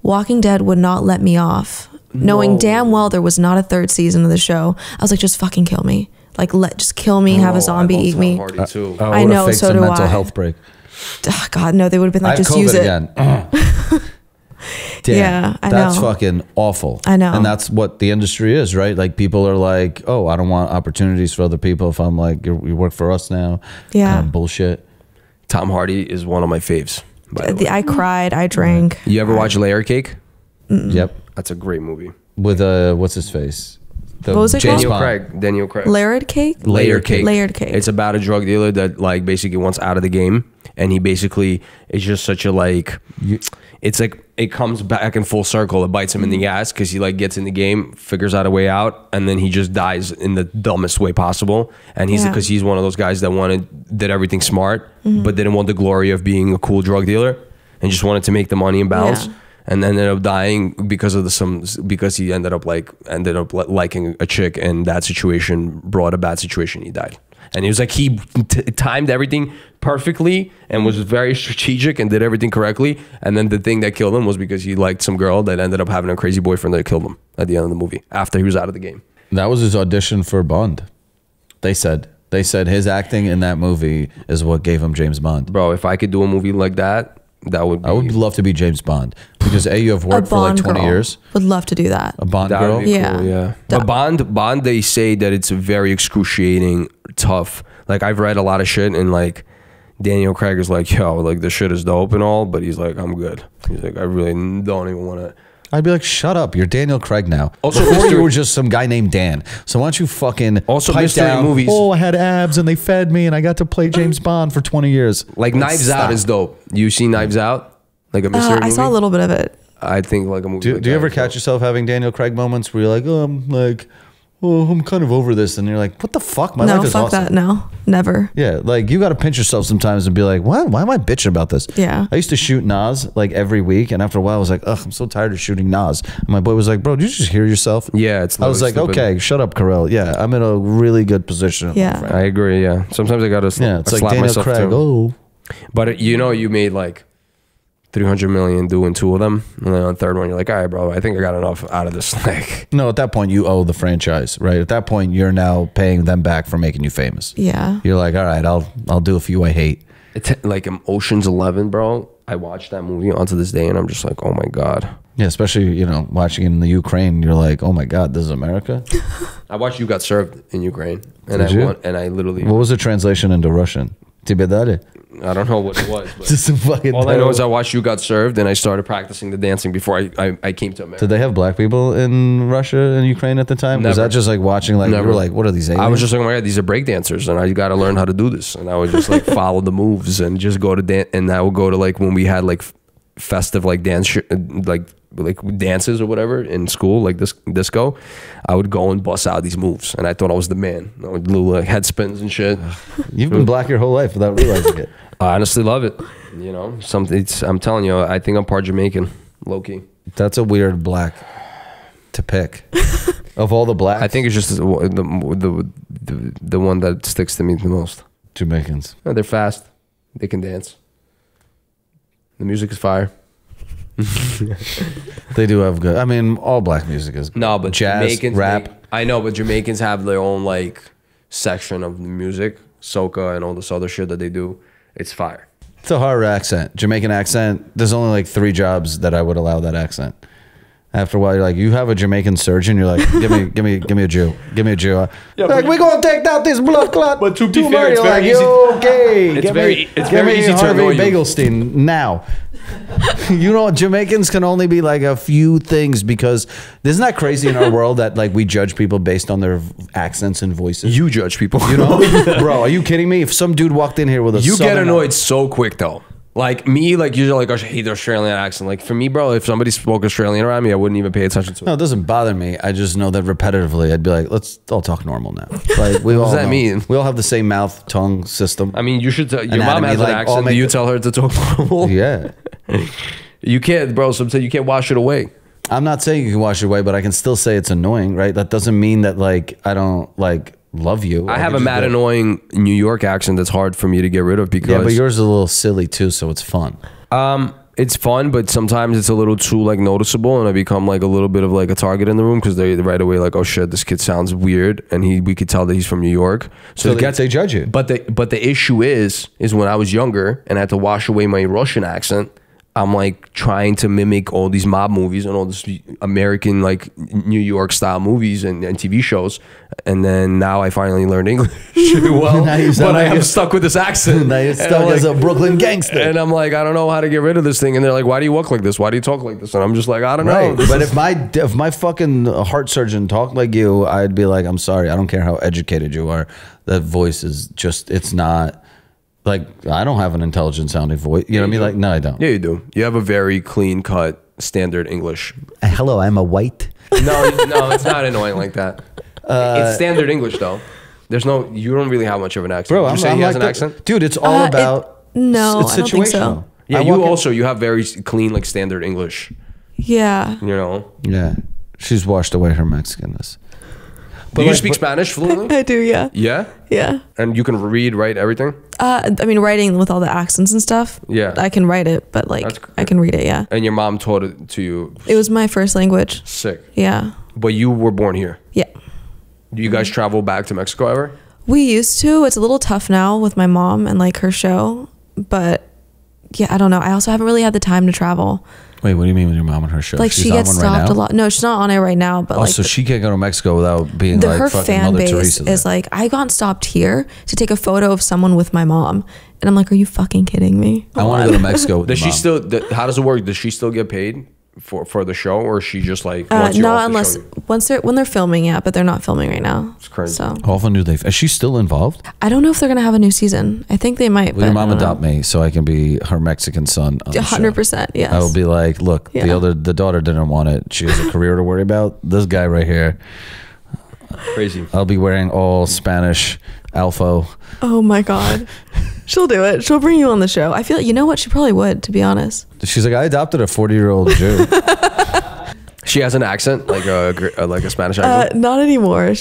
Walking Dead would not let me off, knowing damn well there was not a third season of the show. I was like, just fucking kill me. Like, just kill me, have a zombie eat me. I know, so do I. Mental health break. Oh, God, no, they would have been like, just use it. Again. Damn, yeah, I know. That's fucking awful. I know. And that's what the industry is, right? Like people are like, oh, I don't want opportunities for other people if I'm like, you work for us now. Yeah. Bullshit. Tom Hardy is one of my faves. I cried. I drank. You ever watch Layer Cake? Yep. That's a great movie. With what's his face? What was it called? Daniel Craig. Layered Cake? Layered Cake. Layered Cake. It's about a drug dealer that like basically wants out of the game. And he basically is just such a like... It's like it comes back in full circle. It bites him in the ass because he like gets in the game, figures out a way out, and then he just dies in the dumbest way possible. And he's because he's one of those guys that did everything smart, but didn't want the glory of being a cool drug dealer, and just wanted to make the money and bounce. Yeah. And ended up dying because of because he ended up liking a chick, and that situation brought a bad situation. He died. And he was like, he timed everything perfectly and was very strategic and did everything correctly. And then the thing that killed him was because he liked some girl that ended up having a crazy boyfriend that killed him at the end of the movie after he was out of the game. That was his audition for Bond. They said his acting in that movie is what gave him James Bond. Bro, if I could do a movie like that, I would love to be James Bond because you have worked for like 20 years. Would love to do that. A Bond girl? Cool, yeah. But Bond, they say that it's very excruciating, tough. Like I've read a lot of shit and like Daniel Craig is like, yo, like this shit is dope and all, but he's like, I'm good. He's like, I really don't even want to. I'd be like, shut up, you're Daniel Craig now. Also, before you were just some guy named Dan. So why don't you fucking pipe down? Movies. Oh, I had abs and they fed me and I got to play James Bond for 20 years. Like Knives Out is dope. You see Knives Out? Like a mystery movie? I saw a little bit of it. I think like a movie. Do you ever catch yourself having Daniel Craig moments where you're like, oh, I'm like, well, I'm kind of over this. And you're like, what the fuck? My life is fuck awesome. that. No, never. Yeah, like you got to pinch yourself sometimes and be like, why am I bitching about this? Yeah. I used to shoot Nas like every week, and after a while I was like, ugh, I'm so tired of shooting Nas. And my boy was like, bro, did you just hear yourself? Yeah, it's. I was like, stupid. okay, shut up, Carell. Yeah, I'm in a really good position. Yeah. I agree. Yeah, sometimes I gotta It's slap like Daniel myself Craig. too. Oh, But you made like 300 million doing 2 of them, and then on the third one you're like, all right, bro, I think I got enough out of this. Like, no, at that point you owe the franchise, right? At that point you're now paying them back for making you famous. Yeah. You're like, all right, I'll do a few I hate. it's like Ocean's 11, bro. I watched that movie onto this day, and I'm just like, oh my god. Yeah, especially watching it in the Ukraine, you're like, oh my god, this is America. I watched You Got Served in Ukraine, and Did you? I literally, What was the translation into Russian? Тебе дали? I don't know what it was, but Just some fucking. all I know is I watched You Got Served, and I started practicing the dancing before I came to America. Did they have black people in Russia and Ukraine at the time? Was Never. that just like watching, like, you Never. were like, what are these aliens? I was just like, oh my god, these are break dancers, and I got to learn how to do this. And I would just like follow the moves and just go to dance. And I would go to like when we had like festive like dance like dances or whatever in school, like this disco. I would go and bust out these moves, and I thought I was the man. I would do like head spins and shit. You've been black your whole life without realizing it. I honestly love it. I'm telling you, I think I'm part Jamaican, low key. That's a weird black to pick. Of all the blacks, I think it's just the one that sticks to me the most. Jamaicans. They're fast. They can dance. The music is fire. They do have good. I mean, all black music is good. No, but jazz, Jamaicans, rap. I know, but Jamaicans have their own like section of the music, soca and all this other shit that they do. It's fire. It's a hard accent. Jamaican accent. There's only like 3 jobs that I would allow that accent. After a while, you're like, you have a Jamaican surgeon. You're like, give me a Jew. Give me a Jew. Yeah, like, we're gonna take out this blood clot. But to be fair, tomorrow. it's You're very like, easy. okay. It's Give very me easy to Harvey annoy you. Bagelstein now. Jamaicans can only be like a few things because isn't that crazy in our world that like we judge people based on their accents and voices? You judge people. Bro, are you kidding me? If some dude walked in here with a You get southern annoyed so quick though. Like me, like usually like I hate the Australian accent. Like for me, bro, if somebody spoke Australian around me, I wouldn't even pay attention to it. No, it doesn't bother me. I just know that repetitively, I'd be like, let's all talk normal now. Like, we What all does that know. mean? We all have the same mouth tongue system. I mean, you should tell your mom Anatomy, has an like, all accent. Do make you the- tell her to talk normal? Yeah. You can't, bro. Sometimes you can't wash it away. I'm not saying you can wash it away, but I can still say it's annoying, right? That doesn't mean that like I don't like love you. I have could a just mad be like- annoying New York accent that's hard for me to get rid of because Yeah, but yours is a little silly too, so it's fun. it's fun, but sometimes it's a little too like noticeable, and I become like a little bit of like a target in the room because they right away like, oh shit, this kid sounds weird, and we could tell that he's from New York. So they judge you. But the issue is when I was younger and I had to wash away my Russian accent. I'm like trying to mimic all these mob movies and all this American like New York style movies and TV shows, and then now I finally learned English well, but I am stuck with this accent. Now you're And stuck I'm as like- a Brooklyn gangster. and I'm like, I don't know how to get rid of this thing. And they're like, why do you walk like this? Why do you talk like this? And I'm just like, I don't know. Right. But if my fucking heart surgeon talked like you, I'd be like, I'm sorry. I don't care how educated you are. That voice is just, it's not like, I don't have an intelligent sounding voice. You know what I mean? Like, no, I don't. Yeah, you do. You have a very clean cut standard English. Hello, I'm a white. No, it's not annoying like that. It's standard English though. You don't really have much of an accent. Bro, Would you say he has an accent? Dude, it's all about, no, it's I don't think so. situational. Yeah, I you have very clean like standard English. Yeah. You know. Yeah. She's washed away her Mexicanness. Do you speak Spanish fluently? I do, yeah. Yeah. Yeah. And you can read, write everything. I mean, writing with all the accents and stuff. Yeah. I can write it, but like I can read it. Yeah. And your mom taught it to you. It was my first language. Sick. Yeah. But you were born here. Yeah. Do you guys travel back to Mexico ever? We used to. It's a little tough now with my mom and like her show, but yeah, I don't know. I also haven't really had the time to travel. Wait, what do you mean with your mom and her show? Like She's she on gets one stopped right now? a lot. No, she's not on it right now. But Oh, like so she can't go to Mexico without being like her fucking fan Mother base Teresa there. is like, I got stopped here to take a photo of someone with my mom, and I'm like, are you fucking kidding me? I want to go to Mexico with Does your she mom. still? How does it work? Does she still get paid for the show, or is she just like once you're No, off the unless show, when they're filming, yeah, but they're not filming right now. It's crazy. So How often do they? Is she still involved? I don't know if they're gonna have a new season. I think they might. Will your but I mom don't know. adopt me so I can be her Mexican son? on the show? 100%. Yes. I will be like, look, Yeah. the daughter didn't want it. She has a career to worry about. This guy right here, Crazy. I'll be wearing all Spanish alfo. Oh my God. She'll do it. She'll bring you on the show. I feel like, you know what? She probably would, to be honest. She's like, I adopted a 40-year-old Jew. She has an accent, like a Spanish accent? Not anymore.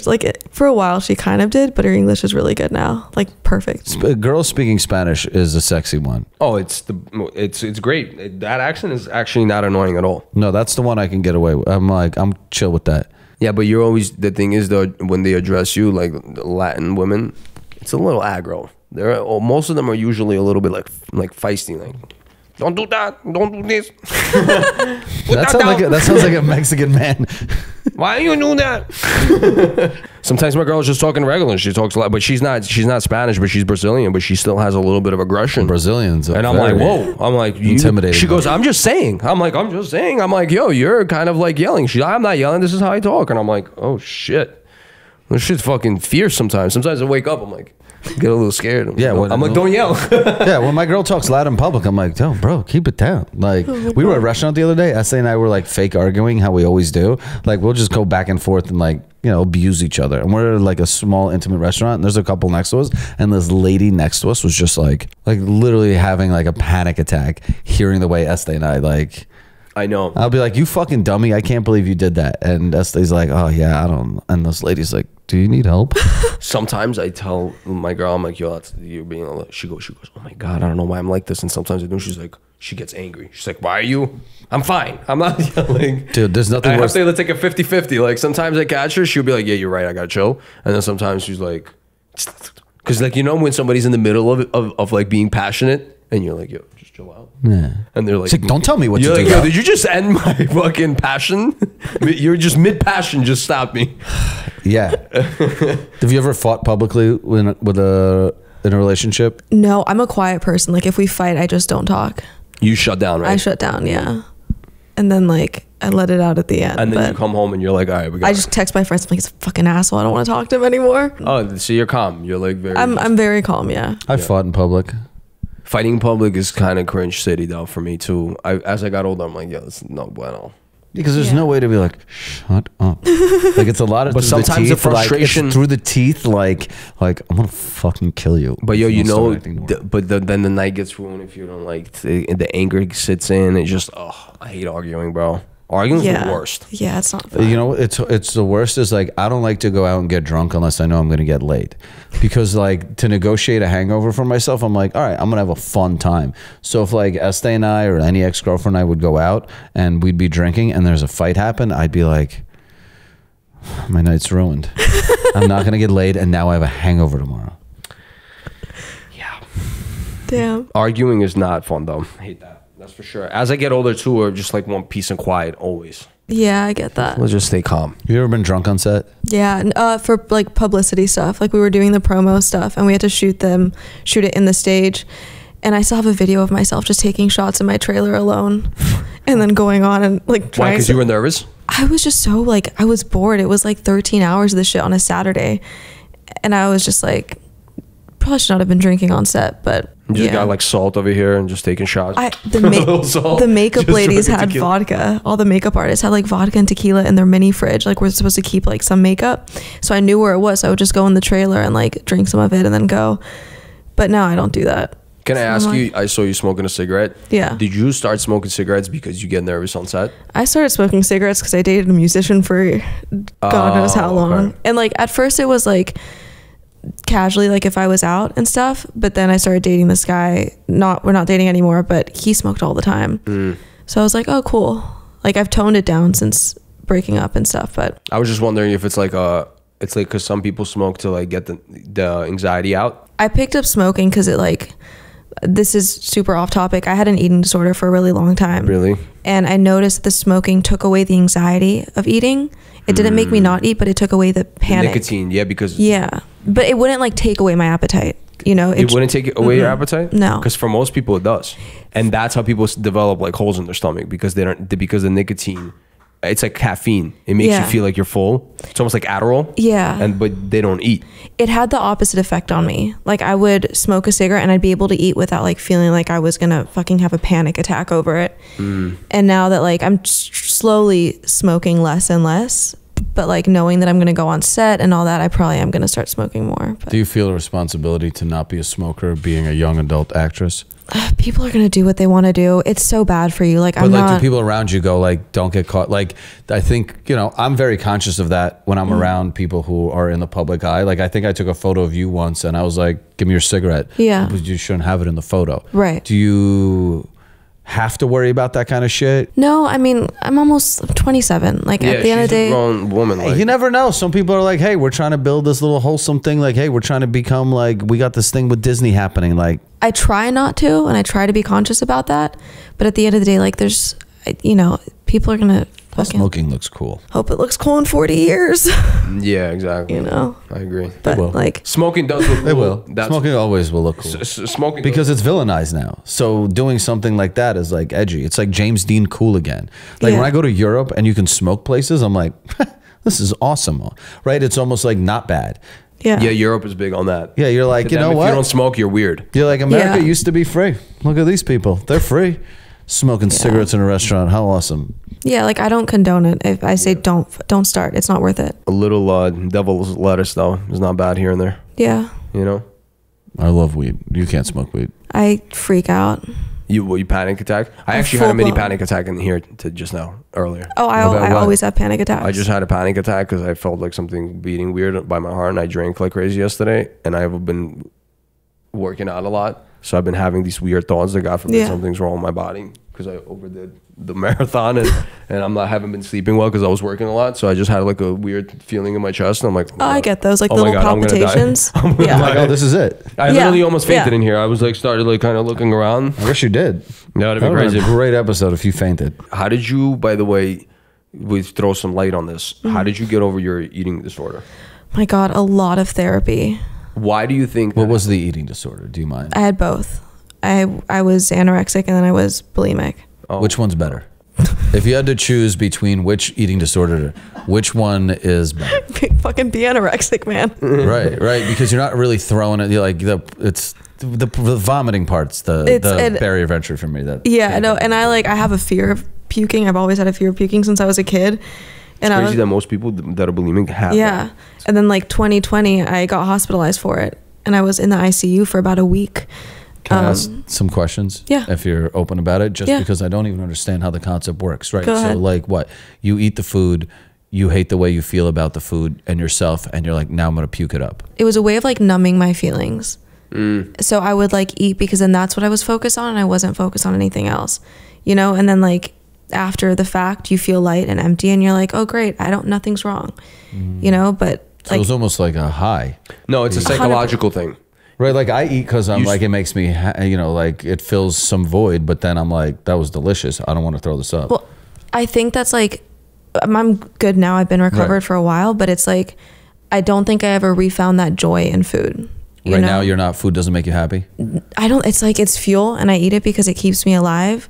For a while she kind of did, but her English is really good now. Like perfect. Girls speaking Spanish is a sexy one. Oh, it's great. That accent is actually not annoying at all. No, that's the one I can get away with. I'm chill with that. Yeah, but you're always, the thing is though, when they address you, like Latin women, it's a little aggro. Most of them are usually a little bit like feisty, like, don't do that, don't do this. That sounds like a Mexican man. Why you do that? Sometimes my girl's just talking regular. She talks a lot, but she's not Spanish, but she's Brazilian, but she still has a little bit of aggression. Brazilians, and I'm like, whoa. I'm like, intimidating. She goes, I'm just saying. I'm like, yo, you're kind of like yelling. She's like, I'm not yelling. This is how I talk. And I'm like, oh shit, this shit's fucking fierce. Sometimes I wake up. I'm like, get a little scared. Yeah, I'm like, don't yell. Yeah, when my girl talks loud in public, I'm like, yo, bro, keep it down. Like, we were at a restaurant the other day. Estee and I were like fake arguing, how we always do. Like, we'll just go back and forth and like, you know, abuse each other. And we're at like a small, intimate restaurant. And there's a couple next to us, and this lady next to us was just like literally having like a panic attack, hearing the way Estee and I like. I know. I'll be like, you fucking dummy! I can't believe you did that. And Estee's like, oh yeah, I don't. And this lady's like, do you need help? Sometimes I tell my girl, I'm like, yo, you're being a little. She goes, oh my God, I don't know why I'm like this. And sometimes I do. She's like, she gets angry. She's like, why are you? I'm fine. I'm not yelling. Dude, there's nothing worse. I have to take a 50-50. Like sometimes I catch her, she'll be like, yeah, you're right, I gotta chill. And then sometimes she's like, because like, you know, when somebody's in the middle of like being passionate, and you're like, yo, just chill out. Yeah. And they're like, don't tell me what to do. Like, yo, did you just end my fucking passion? You're just mid passion. Just stop me. Yeah. Have you ever fought publicly in a relationship? No, I'm a quiet person. Like if we fight, I just don't talk. You shut down, right? I shut down, yeah. And then like I let it out at the end. And then you come home and you're like, all right, I just text my friends. I'm like, he's a fucking asshole. I don't want to talk to him anymore. Oh, so you're calm. You're like very. I'm very calm. Yeah. I fought in public. Fighting in public is kind of cringe city though for me too. As I got older, I'm like, yo, this is no bueno. Because there's no way to be like, shut up. Like it's a lot of. But sometimes the frustration like, through the teeth, like I'm gonna fucking kill you. But yo, you know, then the night gets ruined if you don't like. The anger sits in. It's just, I hate arguing, bro. Arguing's the worst. Yeah, it's not fun. You know, it's the worst is like, I don't like to go out and get drunk unless I know I'm going to get laid. Because like to negotiate a hangover for myself, I'm like, all right, I'm going to have a fun time. So if like Estee and I or any ex-girlfriend and I would go out and we'd be drinking and there's a fight happen, I'd be like, my night's ruined. I'm not going to get laid and now I have a hangover tomorrow. Yeah. Damn. Arguing is not fun though. I hate that. That's for sure. As I get older too, I just like want peace and quiet always. Yeah, I get that. Let's just stay calm. You ever been drunk on set? Yeah, for like publicity stuff. Like we were doing the promo stuff and we had to shoot it in the stage. And I still have a video of myself just taking shots in my trailer alone and then going on and like trying. Why? Because you were nervous? I was just so like, I was bored. It was like 13 hours of this shit on a Saturday. And I was just like, probably should not have been drinking on set, but you just got like salt over here and just taking shots. The makeup ladies had vodka. All the makeup artists had like vodka and tequila in their mini fridge. Like we're supposed to keep like some makeup. So I knew where it was. So I would just go in the trailer and like drink some of it and then go. But now I don't do that. Can I ask you, I saw you smoking a cigarette. Yeah. Did you start smoking cigarettes because you get nervous on set? I started smoking cigarettes because I dated a musician for God knows how long. Okay. And like at first it was like casually, like if I was out and stuff, but then I started dating this guy. We're not dating anymore, but he smoked all the time. So I was like, oh cool, like I've toned it down since breaking up and stuff. But I was just wondering if it's like because some people smoke to like get the anxiety out. I picked up smoking because it like, this is super off topic, I had an eating disorder for a really long time. Really? And I noticed the smoking took away the anxiety of eating. It didn't make me not eat, but it took away the panic. The nicotine, yeah, because... Yeah, but it wouldn't like take away my appetite, you know? It wouldn't take away your appetite? No. Because for most people it does. And that's how people develop like holes in their stomach, because because the nicotine, it's like caffeine. It makes you feel like you're full. It's almost like Adderall. Yeah. But they don't eat. It had the opposite effect on me. Like I would smoke a cigarette and I'd be able to eat without like feeling like I was gonna fucking have a panic attack over it. And now that like I'm slowly smoking less and less, but like knowing that I'm going to go on set and all that, I probably am going to start smoking more. But Do you feel a responsibility to not be a smoker being a young adult actress? people are going to do what they want to do. It's so bad for you. Like, But I'm like, not. do people around you go like, don't get caught? Like, I think, you know, I'm very conscious of that when I'm around people who are in the public eye. Like, I think I took a photo of you once and I was like, give me your cigarette. Yeah. But you shouldn't have it in the photo. Right. Do you have to worry about that kind of shit? No, I mean, I'm almost 27. Like, at the end of the she's a day, grown woman. Like, You never know. Some people are like, hey, we're trying to build this little wholesome thing. Like, hey, we're trying to become like, we got this thing with Disney happening. Like, I try not to, and I try to be conscious about that. But at the end of the day, like, there's, you know, people are going to fucking smoking looks cool. hope it looks cool in 40 years. yeah, exactly. You know? I agree. But will. like, Smoking does look cool. It will. That's, Smoking always will look cool. smoking Because it's villainized now. So doing something like that is like edgy. It's like James Dean cool again. Like Yeah. when I go to Europe and you can smoke places, I'm like, this is awesome. Right? It's almost like not bad. yeah. Yeah, Europe is big on that. Yeah, you're like, To you them, know if what? you don't smoke, you're weird. You're like, America Yeah. used to be free. Look at these people. They're free. Smoking cigarettes in a restaurant. How awesome. Yeah, like, I don't condone it. If I say don't start, it's not worth it. A little devil's lettuce, though, is not bad here and there. Yeah. You know? I love weed. You can't smoke weed. I freak out. You panic attack? I A actually had a mini full-blown. panic attack in here to just now, earlier. Oh, I About what? always have panic attacks. I just had a panic attack because I felt like something beating weird by my heart, and I drank like crazy yesterday, and I've been working out a lot, so I've been having these weird thoughts that God forbid Yeah. something's wrong with my body because I overdid the marathon, and haven't been sleeping well because I was working a lot, so I just had like a weird feeling in my chest, and I'm like, Oh, I get those, like, oh my little God, I'm gonna die. palpitations. I'm gonna Yeah. I'm like, oh, this is it. I literally Yeah. almost fainted Yeah. in here. I was like, started like kind of looking around. I wish you did. That would have That been would have crazy. been a great episode if you fainted. How did you, by the way, we throw some light on this? How did you get over your eating disorder? My God, a lot of therapy. Why do you think What that- was the eating disorder? Do you mind? I had both. I was anorexic and then I was bulimic. Oh. Which one's better? If you had to choose between which eating disorder, which one is better? Fucking be anorexic, man. Right. Because you're not really throwing it. You're like it's the vomiting part's the barrier of entry for me. That Yeah, no, and I have a fear of puking. I've always had a fear of puking since I was a kid. And It's I crazy was, that most people that are bulimic have yeah. that. And then like 2020, I got hospitalized for it, and I was in the ICU for about a week. Can I ask some questions? Yeah. If you're open about it, just Yeah. because I don't even understand how the concept works, right? Go So ahead. like what? You eat the food, you hate the way you feel about the food and yourself, and you're like, now I'm gonna puke it up. It was a way of like numbing my feelings. So I would like eat because then that's what I was focused on, and I wasn't focused on anything else, you know? And then like after the fact, you feel light and empty, and you're like, oh great, nothing's wrong, you know? But So it was almost like a high. No, it's a psychological thing. Right, like I eat because I'm like, it makes me, like it fills some void, but then I'm like, that was delicious. I don't want to throw this up. well, I think that's like, I'm good now. I've been recovered Right. for a while, but it's like, I don't think I ever refound that joy in food. You Right know? now, you're not, food doesn't make you happy? It's like, it's fuel, and I eat it because it keeps me alive.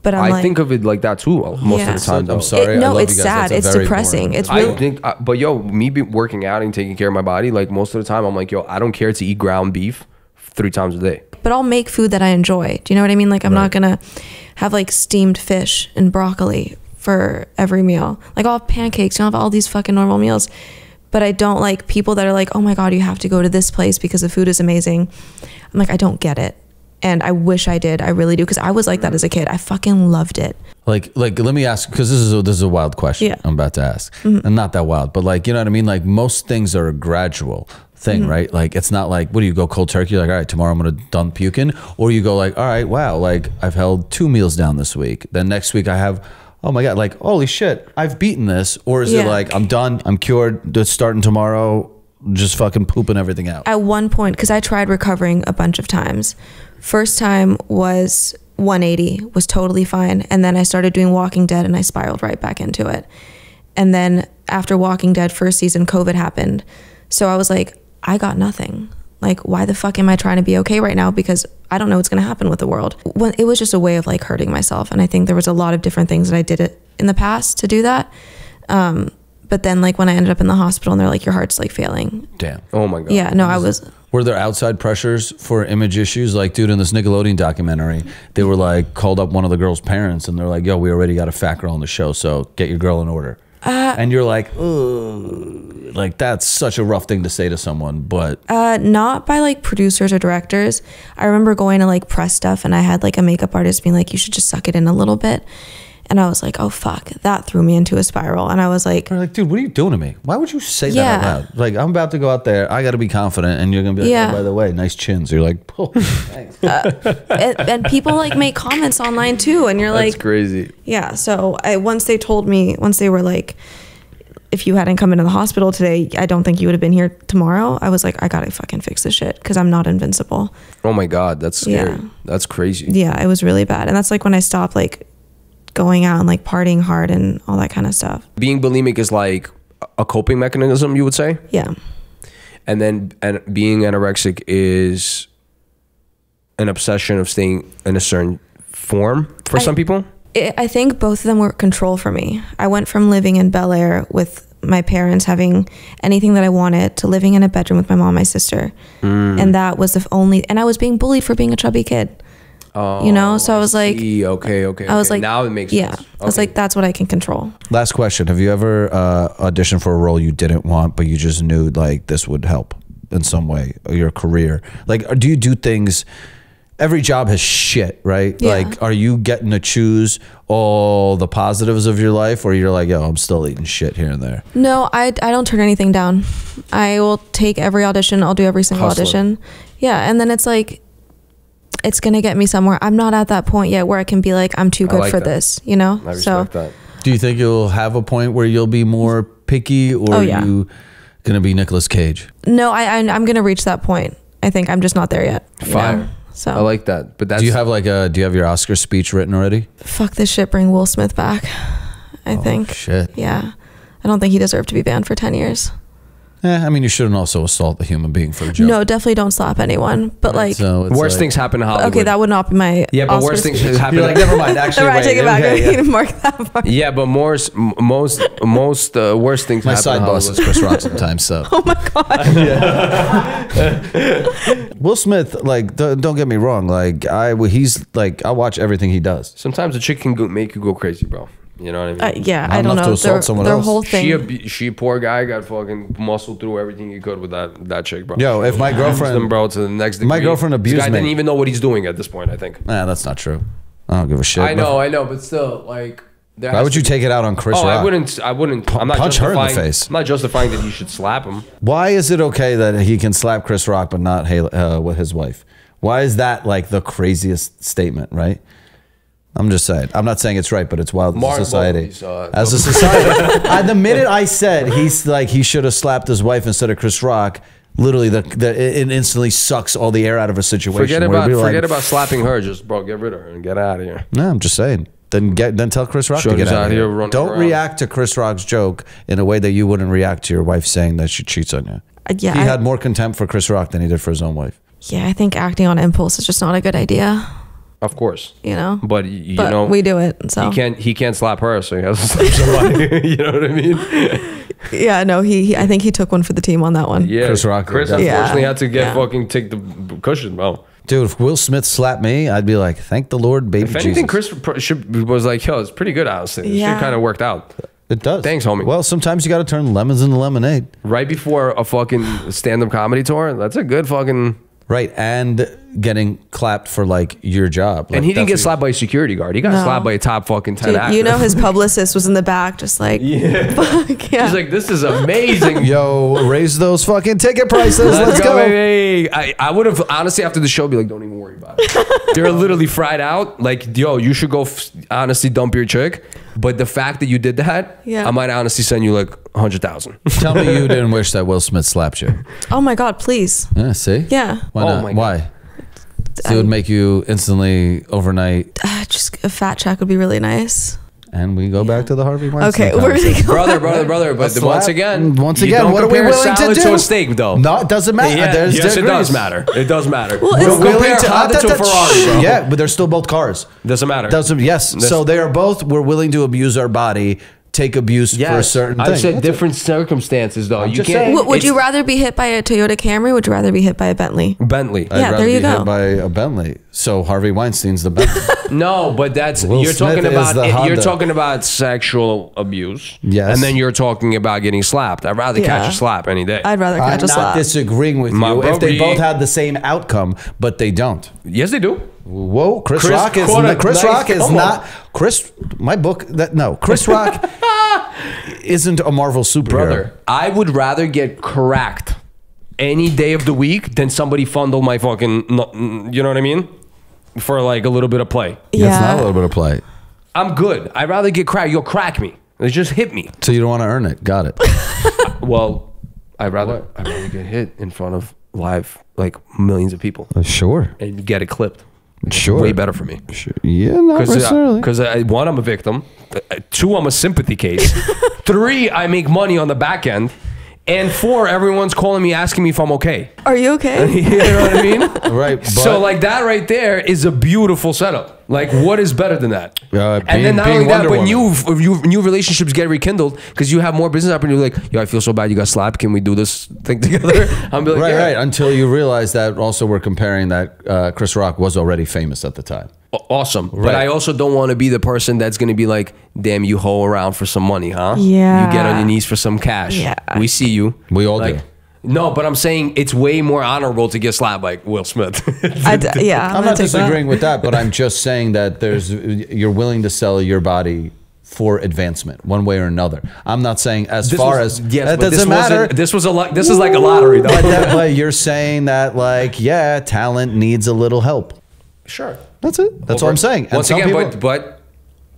But I'm I like, think of it like that too most Yeah. of the time. Though. I'm sorry. I no, love it's you guys. sad. That's a It's very depressing. boring It's answer. really, I think, but me be working out and taking care of my body, like most of the time, I'm like, yo, I don't care to eat ground beef 3 times a day. but I'll make food that I enjoy. Do you know what I mean? Like, I'm not gonna have like steamed fish and broccoli for every meal. Like, I'll have pancakes, I'll have all these fucking normal meals. But I don't like people that are like, oh my God, you have to go to this place because the food is amazing. I'm like, I don't get it. And I wish I did. I really do. Because I was like that as a kid. I fucking loved it. Like, let me ask, because this is a wild question Yeah. I'm about to ask. And not that wild, but like, you know what I mean? Like most things are a gradual thing, right? Like, it's not like, what do you go cold turkey? Like, all right, tomorrow I'm going to done puking. Or you go like, all right, wow, like I've held 2 meals down this week. Then next week I have, oh my God, like, holy shit, I've beaten this. Or is it Yeah. like, I'm done, I'm cured, just starting tomorrow, just fucking pooping everything out? At one point, because I tried recovering a bunch of times. First time was 180, was totally fine. And then I started doing Walking Dead and I spiraled right back into it. And then after Walking Dead first season, COVID happened. So I was like, I got nothing. Like, why the fuck am I trying to be okay right now? Because I don't know what's going to happen with the world. When it was just a way of like hurting myself. And I think there was a lot of different things that I did it in the past to do that. But then like when I ended up in the hospital and they're like, your heart's like failing. Damn. Oh my God. Yeah, no, I was. Were there outside pressures for image issues? Like, dude, in this Nickelodeon documentary, they were like, called up one of the girl's parents and they're like, yo, we already got a fat girl on the show, so get your girl in order. and you're like, ugh, like that's such a rough thing to say to someone, but not by like producers or directors. I remember going to like press stuff and I had like a makeup artist being like, you should just suck it in a little bit. And I was like, oh fuck, that threw me into a spiral. And I was like, they're like, dude, what are you doing to me? Why would you say that out loud? Like, I'm about to go out there, I got to be confident, and you're gonna be like, oh, by the way, nice chins. You're like, oh, thanks. And people like make comments online too, and you're like, that's crazy. Yeah. So once they were like, if you hadn't come into the hospital today, I don't think you would have been here tomorrow. I was like, I gotta fucking fix this shit because I'm not invincible. Oh my God, that's scary. Yeah. That's crazy. Yeah, it was really bad, and that's like when I stopped like going out and like partying hard and all that kind of stuff. Being bulimic is like a coping mechanism, you would say? Yeah. And being anorexic is an obsession of staying in a certain form for some people? I think both of them were control for me. I went from living in Bel Air with my parents having anything that I wanted to living in a bedroom with my mom and my sister. And that was the only, and I was being bullied for being a chubby kid. Oh, you know, so I was like, okay. I was like, now it makes sense. Okay. I was like, that's what I can control. Last question. Have you ever auditioned for a role you didn't want, but you just knew like this would help in some way, or your career? Like, do you do things, every job has shit, right? Yeah. Like, are you getting to choose all the positives of your life, or you're like, yo, I'm still eating shit here and there? No, I don't turn anything down. I will take every audition. I'll do every single audition. Yeah. And then it's like, it's going to get me somewhere. I'm not at that point yet where I can be like, I'm too good for this, you know? I respect that. Do you think you'll have a point where you'll be more picky, or are you going to be Nicolas Cage? No, I'm going to reach that point. I think I'm just not there yet. Fire. So I like that. But that's, do you have your Oscar speech written already? Fuck this shit, bring Will Smith back. I think. Shit. Yeah. I don't think he deserved to be banned for 10 years. I mean, you shouldn't also assault a human being for a joke. No, definitely don't slap anyone. But like, so worst things happen in Hollywood. Okay, that would not be my. Yeah, but worst things happen. You're like, never mind. Actually, I take it back. Okay, I need to mark that part. Yeah, but most worst things. My happen side in boss is Chris Rock sometimes. So. Oh my god. Will Smith, like, don't get me wrong. Like, I watch everything he does. Sometimes a chick can make you go crazy, bro. You know what I mean? Yeah, I don't know. Their whole thing. She poor guy got fucking muscled through everything he could with that chick, bro. Yo, if my girlfriend, them, bro, to the next degree. My girlfriend abused me. This guy didn't even know what he's doing at this point, I think. Nah, that's not true. I don't give a shit. I know, but still, like, why would you take it out on Chris Rock? I wouldn't. I'm not punch her in the face. I'm not justifying that you should slap him. Why is it okay that he can slap Chris Rock but not with his wife? Why is that like the craziest statement, right? I'm just saying. I'm not saying it's right, but it's wild as a society. As a society, the minute I said he should have slapped his wife instead of Chris Rock, literally it instantly sucks all the air out of a situation. Forget about slapping her. Just get rid of her and get out of here. No, I'm just saying. Then tell Chris Rock to get out of here. Don't react to Chris Rock's joke in a way that you wouldn't react to your wife saying that she cheats on you. Yeah, he had more contempt for Chris Rock than he did for his own wife. Yeah, I think acting on impulse is just not a good idea. Of course, you know, but you know we do it. So he can't slap her, so he has to slap somebody. You know what I mean? Yeah, no, I think he took one for the team on that one. Yeah, Chris unfortunately had to take the cushion, bro. Dude, if Will Smith slapped me, I'd be like, thank the Lord, baby Jesus. If anything, Chris was like, yo, it's pretty good, honestly. It kind of worked out. It does. Thanks, homie. Well, sometimes you got to turn lemons into lemonade. Right before a fucking stand-up comedy tour, that's a good fucking... Right, and getting clapped for like your job. Like, and he didn't get slapped by a security guard. He got slapped by a top fucking 10 actor. You know, his publicist was in the back just like, fuck yeah. He's like, this is amazing. Yo, raise those fucking ticket prices. Let's go. Hey. I would have, honestly, after the show, be like, don't even worry about it. They're literally fried out. Like, yo, you should go honestly dump your chick. But the fact that you did that, I might honestly send you like 100,000. Tell me you didn't wish that Will Smith slapped you. Oh my God, please. Yeah, see? Yeah. Why not? My God. Why? So it would make you instantly overnight. Just a fat check would be really nice. And we go back to the Harvey Weinstein. Okay, we're gonna go brother. But once again, what are we willing to do? To a steak, though. No, it doesn't matter. Yeah, yes, it does matter. It does matter. Well, don't compare Honda to a Ferrari, bro. Yeah, but they're still both cars. Doesn't matter. Yes. So they are both. We're willing to abuse our body take abuse for a certain thing. I said different circumstances, though. You can't. Would you rather be hit by a Toyota Camry? Or would you rather be hit by a Bentley? Bentley. Yeah, there you go. Hit by a Bentley. So Harvey Weinstein's the Bentley. No, but that's you're talking about sexual abuse. Yes. And then you're talking about getting slapped. I'd rather catch a slap any day. I'd rather catch a slap. I'm not disagreeing with you if they both had the same outcome, but they don't. Yes, they do. Whoa, Chris Rock is not Chris Rock isn't a Marvel superhero. Brother, I would rather get cracked any day of the week than somebody fondle my fucking, you know what I mean? For like a little bit of play. Yeah. It's not a little bit of play. I'm good. I'd rather get cracked. You'll crack me. Just hit me. So you don't want to earn it. Got it. Well, I'd rather get hit in front of live, like millions of people. Sure. And get it clipped. Sure. Way better for me. Sure. Yeah, not necessarily. Because one, I'm a victim. Two, I'm a sympathy case. Three, I make money on the back end. And four, everyone's calling me asking me if I'm okay. Are you okay? You know what I mean? Right. But so like that right there is a beautiful setup. Like what is better than that? And then not only that, but new relationships get rekindled because you have more business opportunity. Like, yo, I feel so bad you got slapped. Can we do this thing together? I'm like, right. Until you realize that also we're comparing that Chris Rock was already famous at the time. Awesome. Right. But I also don't want to be the person that's going to be like, damn, you hoe around for some money, huh? Yeah. You get on your knees for some cash. Yeah. We see you. We all do. No, but I'm saying it's way more honorable to get slapped like Will Smith. I'm not disagreeing with that, but I'm just saying that you're willing to sell your body for advancement one way or another. I'm not saying that doesn't matter. This is like a lottery though. But you're saying that like, yeah, talent needs a little help. Sure. That's it. That's all I'm saying. Once again, but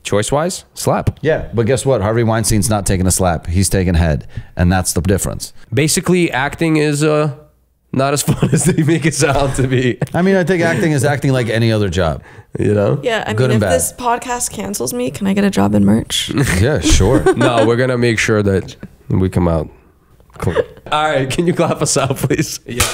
choice-wise, slap. Yeah, but guess what? Harvey Weinstein's not taking a slap. He's taking head, and that's the difference. Basically, acting is not as fun as they make it sound to be. I mean, I think acting is acting like any other job. You know? Yeah, I mean, if this podcast cancels me, can I get a job in merch? Yeah, sure. No, we're going to make sure that we come out clean. All right, can you clap us out, please? Yeah.